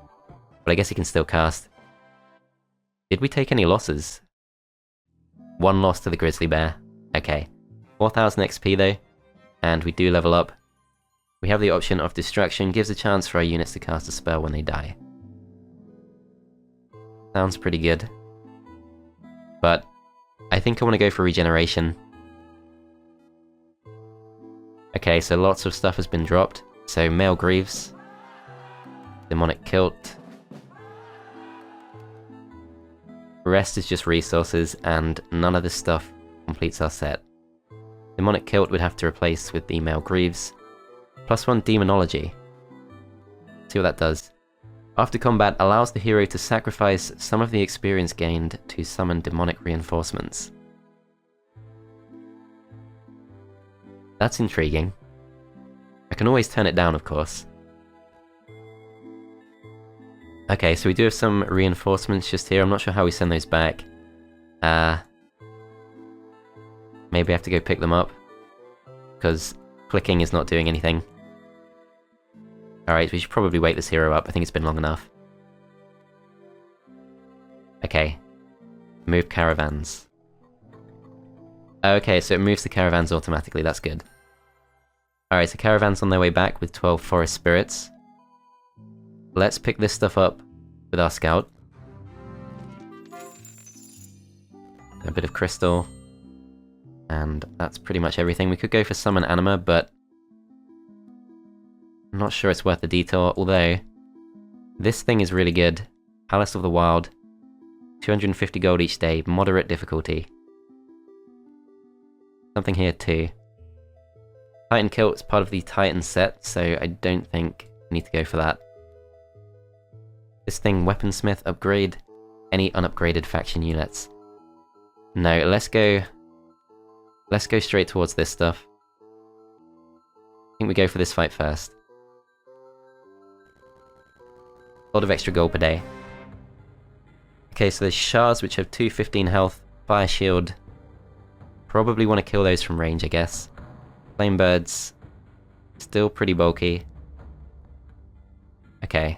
But I guess he can still cast. Did we take any losses? 1 loss to the Grizzly Bear. Okay. 4000 XP though, and we do level up. We have the option of Destruction, gives a chance for our units to cast a spell when they die. Sounds pretty good. But I think I want to go for Regeneration. Okay, so lots of stuff has been dropped. So Male Greaves, Demonic Kilt. Rest is just resources, and none of this stuff completes our set. Demonic Kilt would have to replace with the Male Greaves. +1 Demonology. See what that does. After combat, allows the hero to sacrifice some of the experience gained to summon demonic reinforcements. That's intriguing. I can always turn it down, of course. Okay, so we do have some reinforcements just here. I'm not sure how we send those back. Maybe I have to go pick them up, because clicking is not doing anything. Alright, we should probably wake this hero up. I think it's been long enough. Okay. Move caravans. Okay, so it moves the caravans automatically. That's good. Alright, so caravans on their way back with 12 forest spirits. Let's pick this stuff up with our scout. A bit of crystal. And that's pretty much everything. We could go for summon Anima, but I'm not sure it's worth the detour, although this thing is really good. Palace of the Wild. 250 gold each day, moderate difficulty. Something here too. Titan Kilt is part of the Titan set, so I don't think I need to go for that. This thing, Weaponsmith, upgrade any unupgraded faction units. No, let's go straight towards this stuff. I think we go for this fight first. A lot of extra gold per day. Okay, so there's shards which have 215 health, fire shield. Probably want to kill those from range, I guess. Flame birds, still pretty bulky. Okay.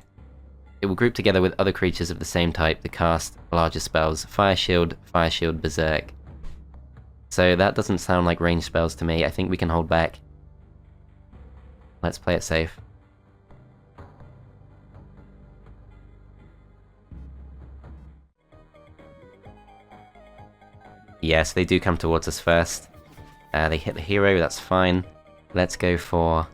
It will group together with other creatures of the same type to cast larger spells. Fire shield, berserk. So that doesn't sound like ranged spells to me. I think we can hold back. Let's play it safe. Yes, they do come towards us first. They hit the hero, that's fine. Let's go for...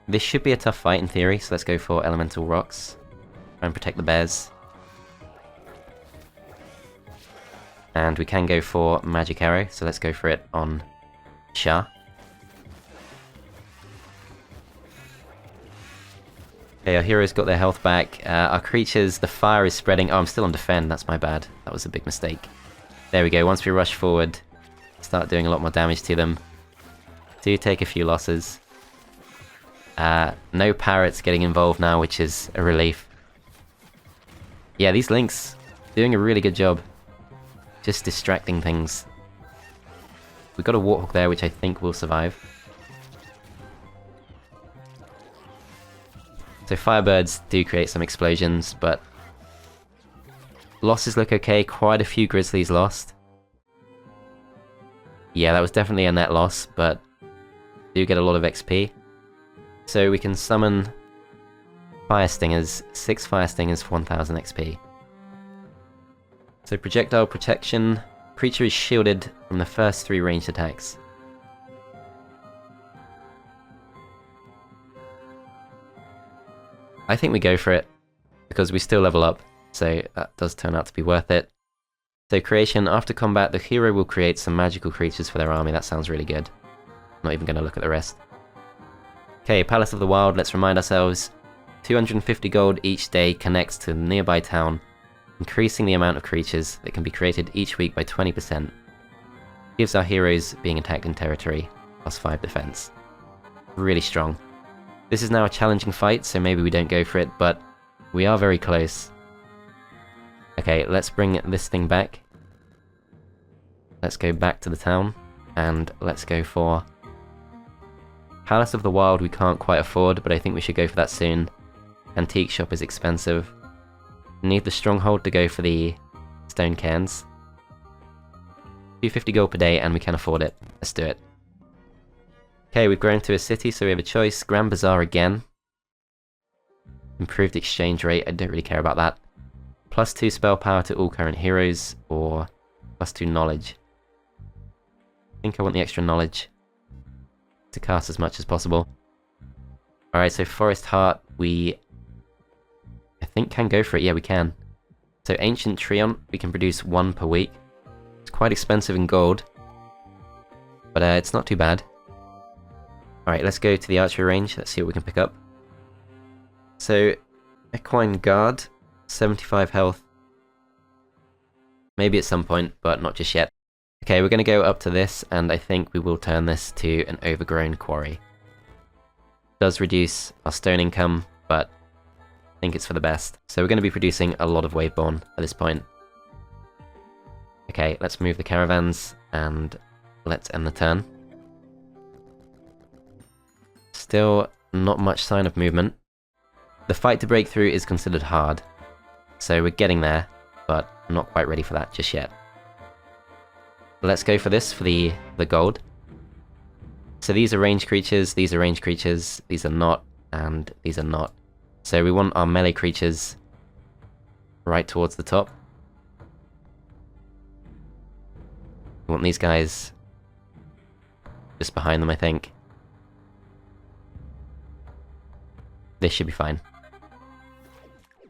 This should be a tough fight in theory, so let's go for elemental rocks. Try and protect the bears. And we can go for magic arrow, so let's go for it on Shah. Okay, our heroes got their health back. Our creatures, the fire is spreading. Oh, I'm still on defend, that's my bad. That was a big mistake. There we go, once we rush forward, start doing a lot more damage to them. Do take a few losses. No parrots getting involved now, which is a relief. Yeah, these links doing a really good job. Just distracting things. We've got a warthog there, which I think will survive. So firebirds do create some explosions, but losses look okay. Quite a few grizzlies lost. Yeah, that was definitely a net loss, but do get a lot of XP. So we can summon fire stingers, 6 fire stingers for 1000 XP. So projectile protection, Creature is shielded from the first 3 ranged attacks. I think we go for it, because we still level up, so that does turn out to be worth it. So creation, after combat, the hero will create some magical creatures for their army. That sounds really good. Not even going to look at the rest. Okay, Palace of the Wild, let's remind ourselves. 250 gold each day connects to the nearby town, increasing the amount of creatures that can be created each week by 20%. Gives our heroes being attacked in territory, +5 defense. Really strong. This is now a challenging fight, so maybe we don't go for it, but we are very close. Okay, let's bring this thing back. Let's go back to the town, and let's go for... Palace of the Wild we can't quite afford, but I think we should go for that soon. Antique Shop is expensive. Need the Stronghold to go for the stone cans. 250 gold per day, and we can afford it. Let's do it. Okay, we've grown to a city, so we have a choice. Grand Bazaar again. Improved exchange rate, I don't really care about that. +2 spell power to all current heroes, or +2 knowledge. I think I want the extra knowledge to cast as much as possible. Alright, so Forest Heart, we... I think can go for it, yeah we can. So Ancient Treant, we can produce 1 per week. It's quite expensive in gold, but it's not too bad. Alright, let's go to the archery range, let's see what we can pick up. So, Equine Guard, 75 health. Maybe at some point, but not just yet. Okay, we're going to go up to this, and I think we will turn this to an overgrown quarry. Does reduce our stone income, but I think it's for the best. So we're going to be producing a lot of Waveborn at this point. Okay, let's move the caravans, and let's end the turn. Still not much sign of movement. The fight to break through is considered hard, so we're getting there, but not quite ready for that just yet. Let's go for this, for the gold. So these are ranged creatures, these are ranged creatures, these are not, and these are not. So we want our melee creatures right towards the top. We want these guys just behind them, I think. This should be fine.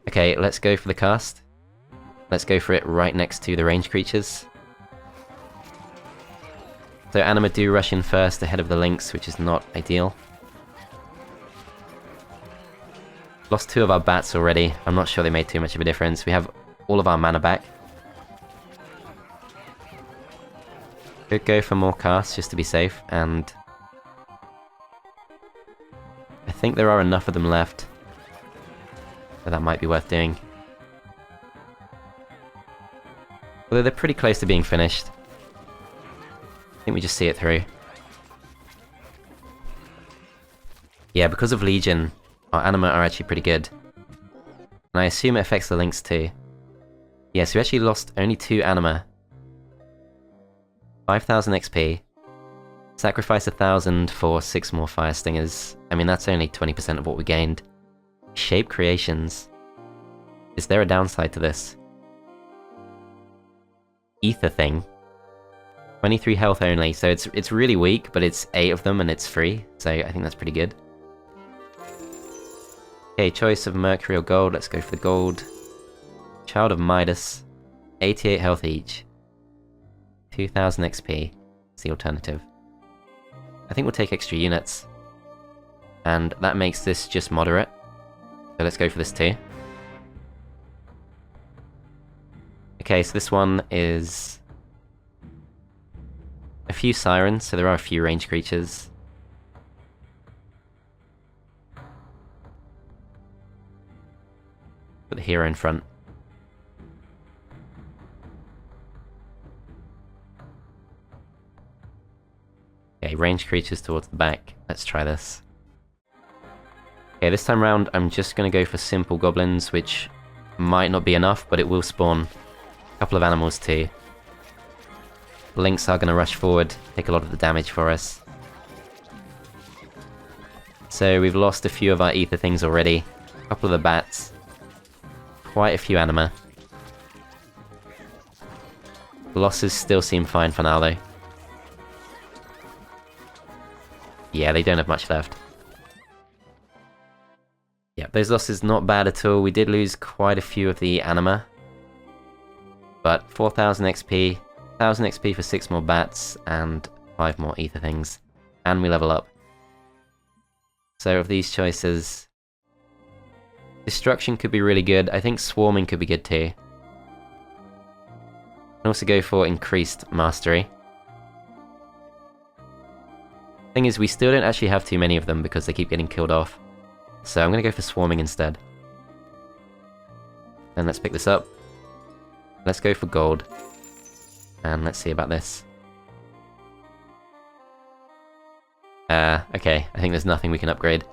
Okay, let's go for the cast. Let's go for it right next to the ranged creatures. So Anima do rush in first ahead of the Lynx, which is not ideal. Lost 2 of our bats already. I'm not sure they made too much of a difference. We have all of our mana back. Could go for more casts just to be safe, and I think there are enough of them left, so that might be worth doing. Although they're pretty close to being finished. I think we just see it through. Yeah, because of Legion, our Anima are actually pretty good. And I assume it affects the Lynx too. Yeah, so we actually lost only 2 Anima. 5,000 XP. Sacrifice 1,000 for 6 more Fire Stingers. I mean, that's only 20% of what we gained. Shape Creations. Is there a downside to this? Ether Thing. 23 health only, so it's really weak, but it's 8 of them and it's free, so I think that's pretty good. Okay, choice of Mercury or Gold, let's go for the Gold. Child of Midas, 88 health each. 2,000 XP, it's the alternative. I think we'll take extra units. And that makes this just moderate, so let's go for this too. Okay, so this one is a few sirens, so there are a few ranged creatures. Put the hero in front. Okay, ranged creatures towards the back. Let's try this. Okay, this time round I'm just going to go for simple goblins, which might not be enough, but it will spawn a couple of animals too. Lynx are going to rush forward, take a lot of the damage for us. So we've lost a few of our ether things already, a couple of the bats, quite a few Anima. The losses still seem fine for now, though. Yeah, they don't have much left. Yeah, those losses not bad at all. We did lose quite a few of the Anima. But 4,000 XP, 1,000 XP for 6 more bats, and 5 more ether things. And we level up. So of these choices, Destruction could be really good. I think Swarming could be good too. Can also go for Increased Mastery. Thing is, we still don't actually have too many of them because they keep getting killed off. So I'm going to go for Swarming instead. And let's pick this up. Let's go for gold. And let's see about this. Okay, I think there's nothing we can upgrade.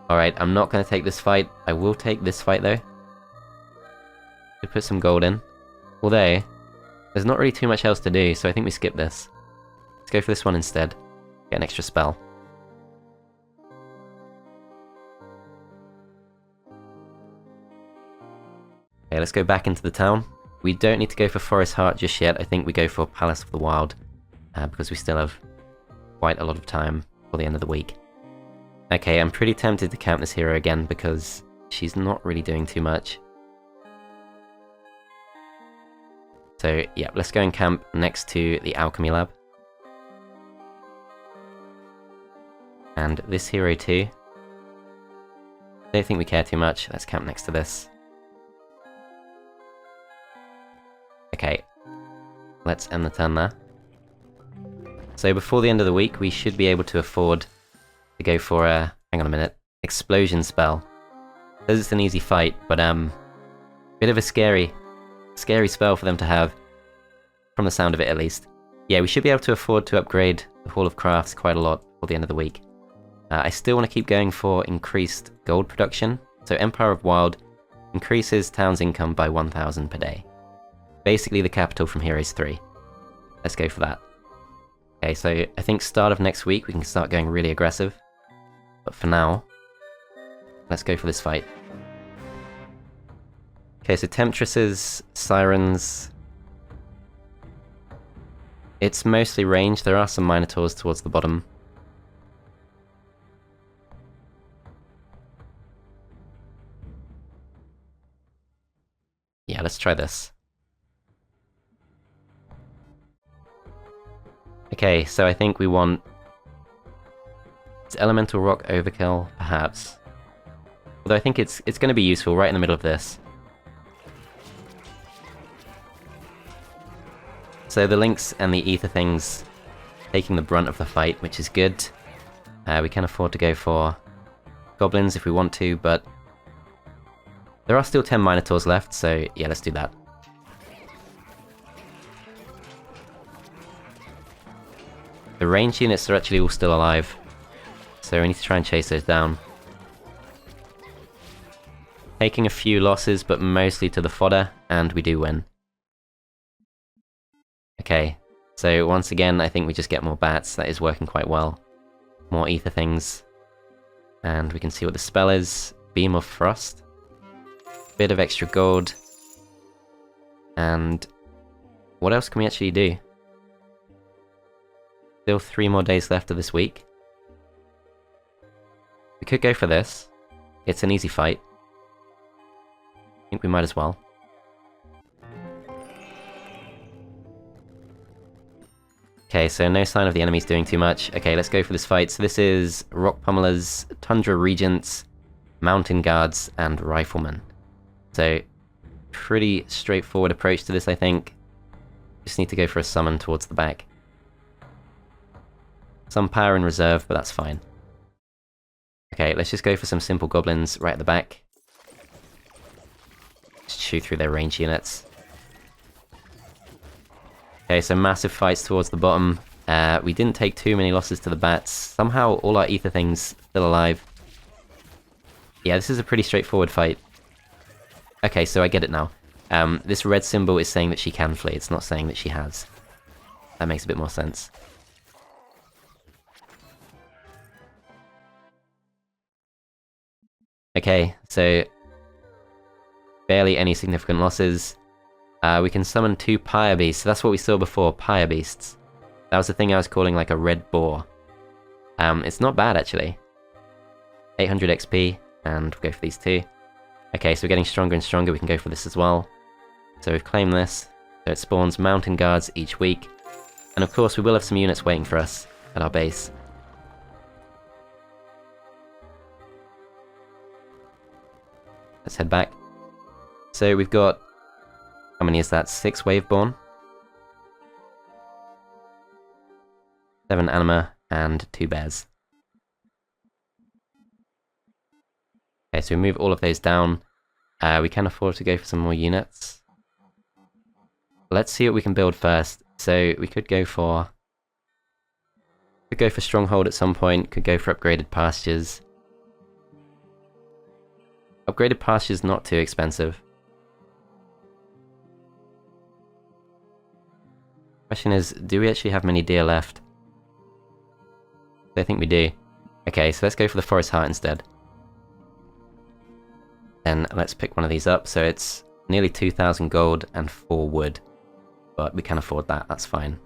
Alright, I'm not going to take this fight. I will take this fight though. To put some gold in. Although, there's not really too much else to do, so I think we skip this. Let's go for this one instead. Get an extra spell. Okay, let's go back into the town. We don't need to go for Forest Heart just yet. I think we go for Palace of the Wild, because we still have quite a lot of time for the end of the week. Okay, I'm pretty tempted to camp this hero again because she's not really doing too much. So yeah, let's go and camp next to the Alchemy Lab. And this hero too. Don't think we care too much. Let's camp next to this. Okay, let's end the turn there. So before the end of the week, we should be able to afford to go for a, hang on a minute, Explosion spell. Says it's an easy fight, but bit of a scary spell for them to have, from the sound of it at least. Yeah, we should be able to afford to upgrade the Hall of Crafts quite a lot for the end of the week. I still want to keep going for increased gold production, so Empire of Wild increases town's income by 1,000 per day. Basically the capital from Heroes 3. Let's go for that. Okay, so I think start of next week we can start going really aggressive. But for now, let's go for this fight. Okay, so Temptresses, Sirens. It's mostly range. There are some Minotaurs towards the bottom. Yeah, let's try this. Okay, so I think we want... It's Elemental Rock Overkill, perhaps. Although I think it's going to be useful right in the middle of this. So the Lynx and the Ether things taking the brunt of the fight, which is good. We can afford to go for Goblins if we want to, but there are still 10 Minotaurs left, so yeah, let's do that. The range units are actually all still alive, so we need to try and chase those down. Taking a few losses, but mostly to the fodder, and we do win. Okay, so once again, I think we just get more bats. That is working quite well. More ether things. And we can see what the spell is. Beam of Frost. Bit of extra gold. And what else can we actually do? Still 3 more days left of this week. We could go for this. It's an easy fight. I think we might as well. Okay, so no sign of the enemies doing too much. Okay, let's go for this fight. So this is Rock Pummelers, Tundra Regents, Mountain Guards, and Riflemen. So, pretty straightforward approach to this, I think. Just need to go for a summon towards the back. Some power in reserve, but that's fine. Okay, let's just go for some simple goblins right at the back. Just chew through their range units. Okay, so massive fights towards the bottom. We didn't take too many losses to the bats. Somehow all our ether things still alive. Yeah, this is a pretty straightforward fight. Okay, so I get it now. This red symbol is saying that she can flee. It's not saying that she has. That makes a bit more sense. Okay, so barely any significant losses. We can summon 2 Pyre Beasts, so that's what we saw before, Pyre Beasts. That was the thing I was calling like a red boar. It's not bad actually. 800 XP, and we'll go for these 2. Okay, so we're getting stronger and stronger, we can go for this as well. So we've claimed this, so it spawns mountain guards each week. And of course we will have some units waiting for us at our base. Let's head back. So we've got, how many is that? 6 Waveborn, 7 Anima, and 2 Bears. Okay, so we move all of those down. We can afford to go for some more units. Let's see what we can build first. So we could go for Stronghold at some point, could go for Upgraded Pastures. Upgraded Pastures not too expensive. Question is, do we actually have many deer left? I think we do. Okay, so let's go for the Forest Heart instead. Then let's pick one of these up, so it's nearly 2,000 gold and 4 wood. But we can afford that, that's fine.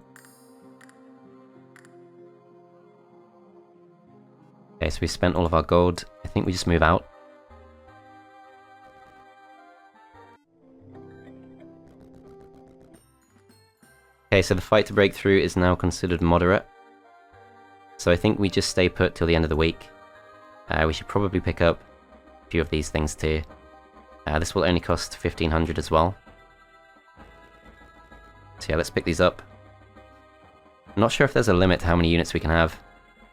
Okay, so we spent all of our gold. I think we just move out. Okay, so the fight to break through is now considered moderate. So I think we just stay put till the end of the week. We should probably pick up a few of these things too. This will only cost 1,500 as well. So yeah, let's pick these up. I'm not sure if there's a limit to how many units we can have.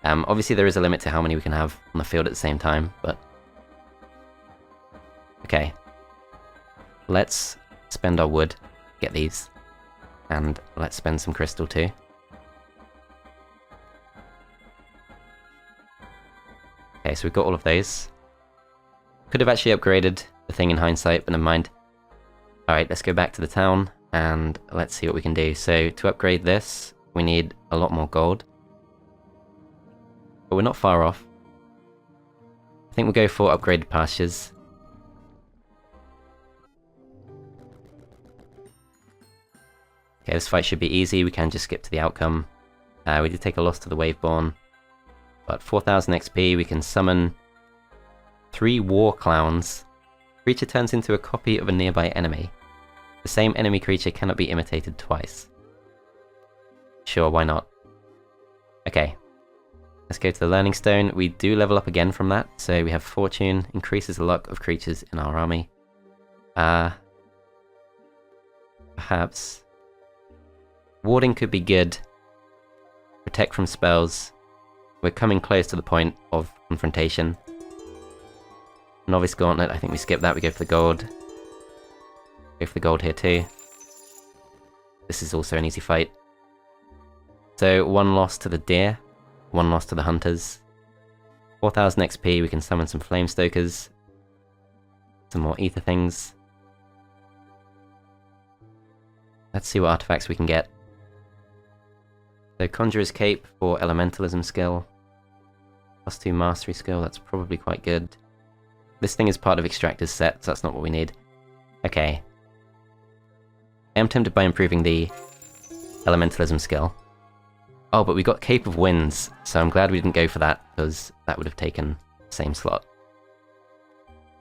Obviously there is a limit to how many we can have on the field at the same time, but... Okay. Let's spend our wood, get these. And let's spend some crystal too. Okay, so we've got all of those. Could have actually upgraded the thing in hindsight, but never mind. Alright, let's go back to the town, and let's see what we can do. So, to upgrade this, we need a lot more gold. But we're not far off. I think we'll go for Upgraded Pastures. Okay, this fight should be easy, we can just skip to the outcome. We did take a loss to the Waveborn. But 4,000 XP, we can summon 3 War Clowns. Creature turns into a copy of a nearby enemy. The same enemy creature cannot be imitated twice. Sure, why not? Okay. Let's go to the Learning Stone. We do level up again from that, so we have Fortune, increases the luck of creatures in our army. Perhaps. Warding could be good. Protect from spells. We're coming close to the point of confrontation. Novice Gauntlet, I think we skip that, we go for the gold. Go for the gold here too. This is also an easy fight. So, 1 loss to the deer, 1 loss to the hunters. 4,000 XP, we can summon some Flame Stokers. Some more ether things. Let's see what artifacts we can get. So Conjurer's Cape for Elementalism skill. +2 Mastery skill, that's probably quite good. This thing is part of Extractor's set, so that's not what we need. Okay. I am tempted by improving the Elementalism skill. Oh, but we got Cape of Winds, so I'm glad we didn't go for that, because that would have taken the same slot.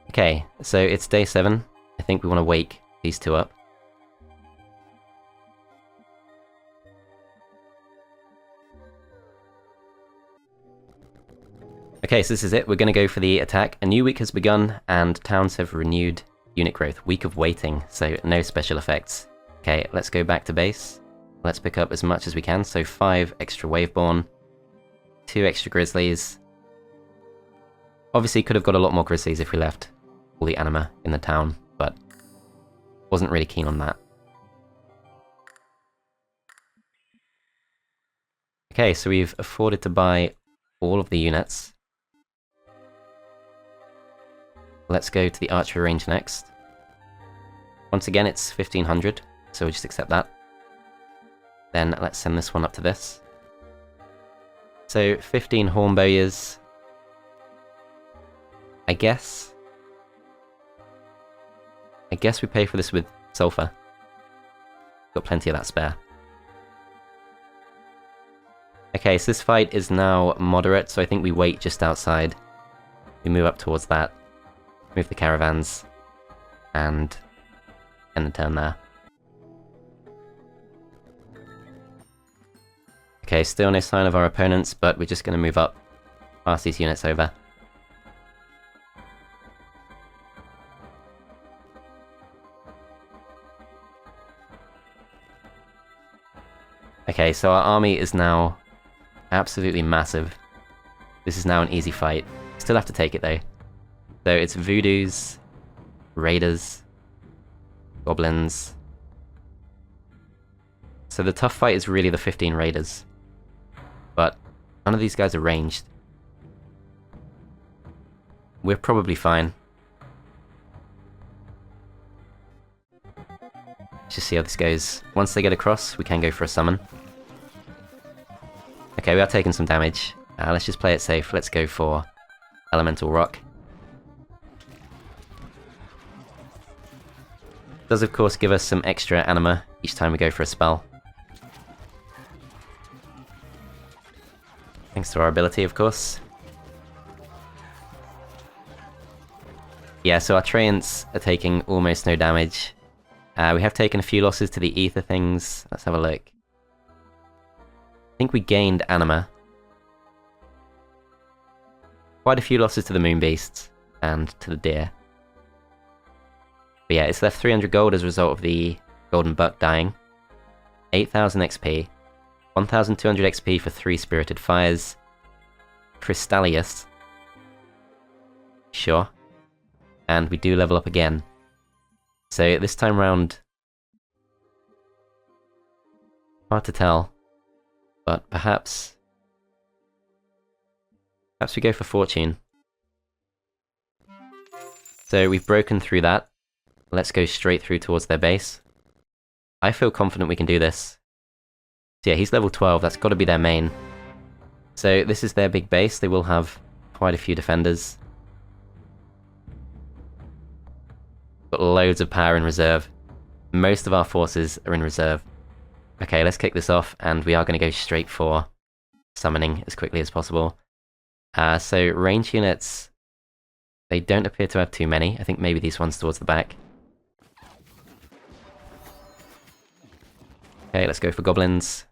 Okay, so it's day 7. I think we want to wake these 2 up. Okay, so this is it. We're going to go for the attack. A new week has begun, and towns have renewed unit growth. Week of waiting, so no special effects. Okay, let's go back to base. Let's pick up as much as we can. So 5 extra Waveborn, 2 extra Grizzlies. Obviously, could have got a lot more Grizzlies if we left all the Anima in the town, but wasn't really keen on that. Okay, so we've afforded to buy all of the units. Let's go to the archery range next. Once again, it's 1,500, so we'll just accept that. Then let's send this one up to this. So 15 Hornbowyers. I guess we pay for this with sulfur. Got plenty of that spare. Okay, so this fight is now moderate, so I think we wait just outside. We move up towards that, move the caravans, and end the turn there. Okay, still no sign of our opponents, but we're just going to move up, pass these units over. Okay, so our army is now absolutely massive. This is now an easy fight. Still have to take it though. So it's Voodoos, Raiders, Goblins. So the tough fight is really the 15 Raiders. But none of these guys are ranged. We're probably fine. Let's just see how this goes. Once they get across, we can go for a summon. Okay, we are taking some damage. Let's just play it safe. Let's go for Elemental Rock. Does of course give us some extra Anima each time we go for a spell. Thanks to our ability, of course. Yeah, so our Treants are taking almost no damage. We have taken a few losses to the Ether things. Let's have a look. I think we gained Anima. Quite a few losses to the Moon Beasts and to the Deer. But yeah, it's left 300 gold as a result of the Golden Buck dying. 8,000 XP. 1,200 XP for 3 Spirited Fires. Crystallius. Sure. And we do level up again. So this time round... hard to tell. But perhaps we go for Fortune. So we've broken through that. Let's go straight through towards their base. I feel confident we can do this. So yeah, he's level 12, that's got to be their main. So this is their big base, they will have quite a few defenders. Got loads of power in reserve. Most of our forces are in reserve. Okay, let's kick this off, and we are going to go straight for summoning as quickly as possible. So range units, they don't appear to have too many. I think maybe these ones towards the back. Okay, let's go for goblins.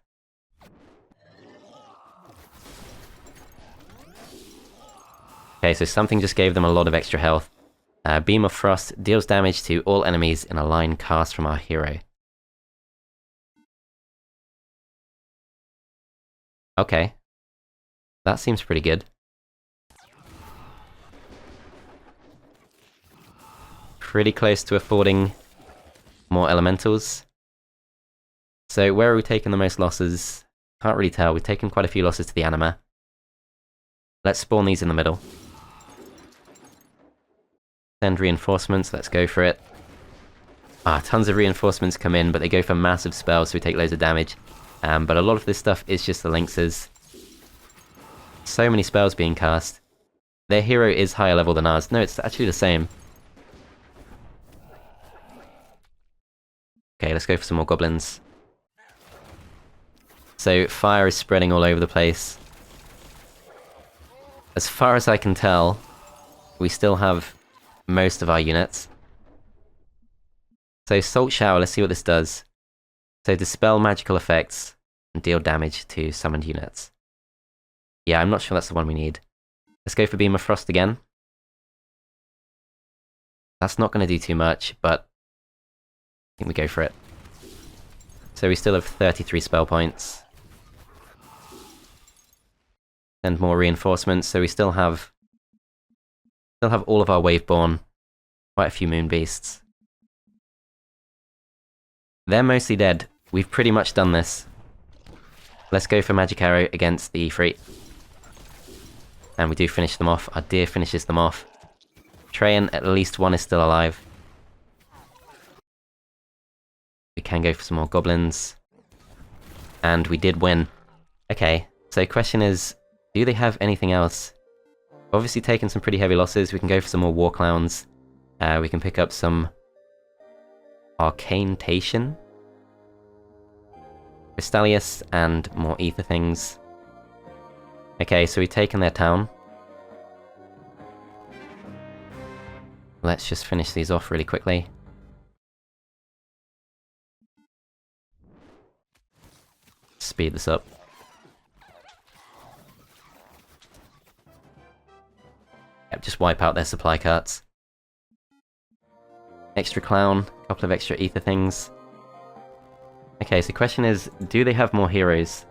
Okay, so something just gave them a lot of extra health. Beam of Frost deals damage to all enemies in a line cast from our hero. Okay. That seems pretty good. Pretty close to affording more elementals. So where are we taking the most losses? Can't really tell. We've taken quite a few losses to the Anima. Let's spawn these in the middle. Send reinforcements, let's go for it. Tons of reinforcements come in, but they go for massive spells, so we take loads of damage. But a lot of this stuff is just the Lynxes. So many spells being cast. Their hero is higher level than ours. No, it's actually the same. Okay, let's go for some more goblins. So, fire is spreading all over the place. As far as I can tell, we still have most of our units. So, Salt Shower, let's see what this does. So, dispel magical effects and deal damage to summoned units. Yeah, I'm not sure that's the one we need. Let's go for Beam of Frost again. That's not going to do too much, but I think we go for it. So we still have 33 spell points. And more reinforcements, so we still have all of our Waveborn, quite a few Moon Beasts. They're mostly dead. We've pretty much done this. Let's go for Magic Arrow against the Ifrit. And we do finish them off. Our Deer finishes them off. Treant, at least one is still alive. We can go for some more goblins. And we did win. Okay, so question is, do they have anything else? Obviously taken some pretty heavy losses. We can go for some more War Clowns. We can pick up some Arcantation. Crystallius and more ether things. Okay, so we've taken their town. Let's just finish these off really quickly. Speed this up. Yep, just wipe out their supply carts. Extra clown, a couple of extra ether things. Okay, so the question is, do they have more heroes?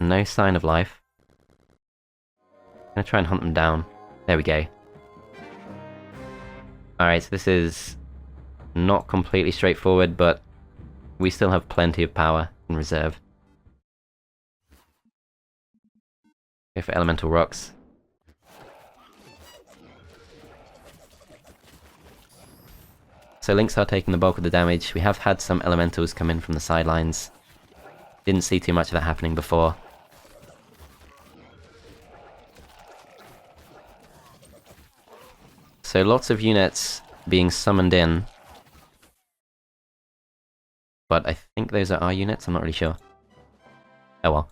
No sign of life. I'm gonna try and hunt them down. There we go. Alright, so this is not completely straightforward, but we still have plenty of power in reserve. Go for elemental rocks. So Lynx are taking the bulk of the damage. We have had some elementals come in from the sidelines. Didn't see too much of that happening before. So lots of units being summoned in. But I think those are our units, I'm not really sure. Oh well.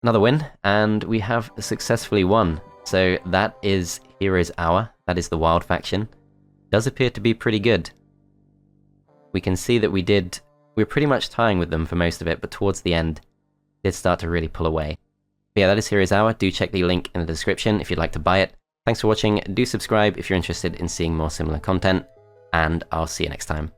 Another win, and we have successfully won. So that is Heroes Hour, that is the wild faction. Does appear to be pretty good. We can see that we're pretty much tying with them for most of it, but towards the end, did start to really pull away. But yeah, that is Heroes Hour. Do check the link in the description if you'd like to buy it. Thanks for watching. Do subscribe if you're interested in seeing more similar content, and I'll see you next time.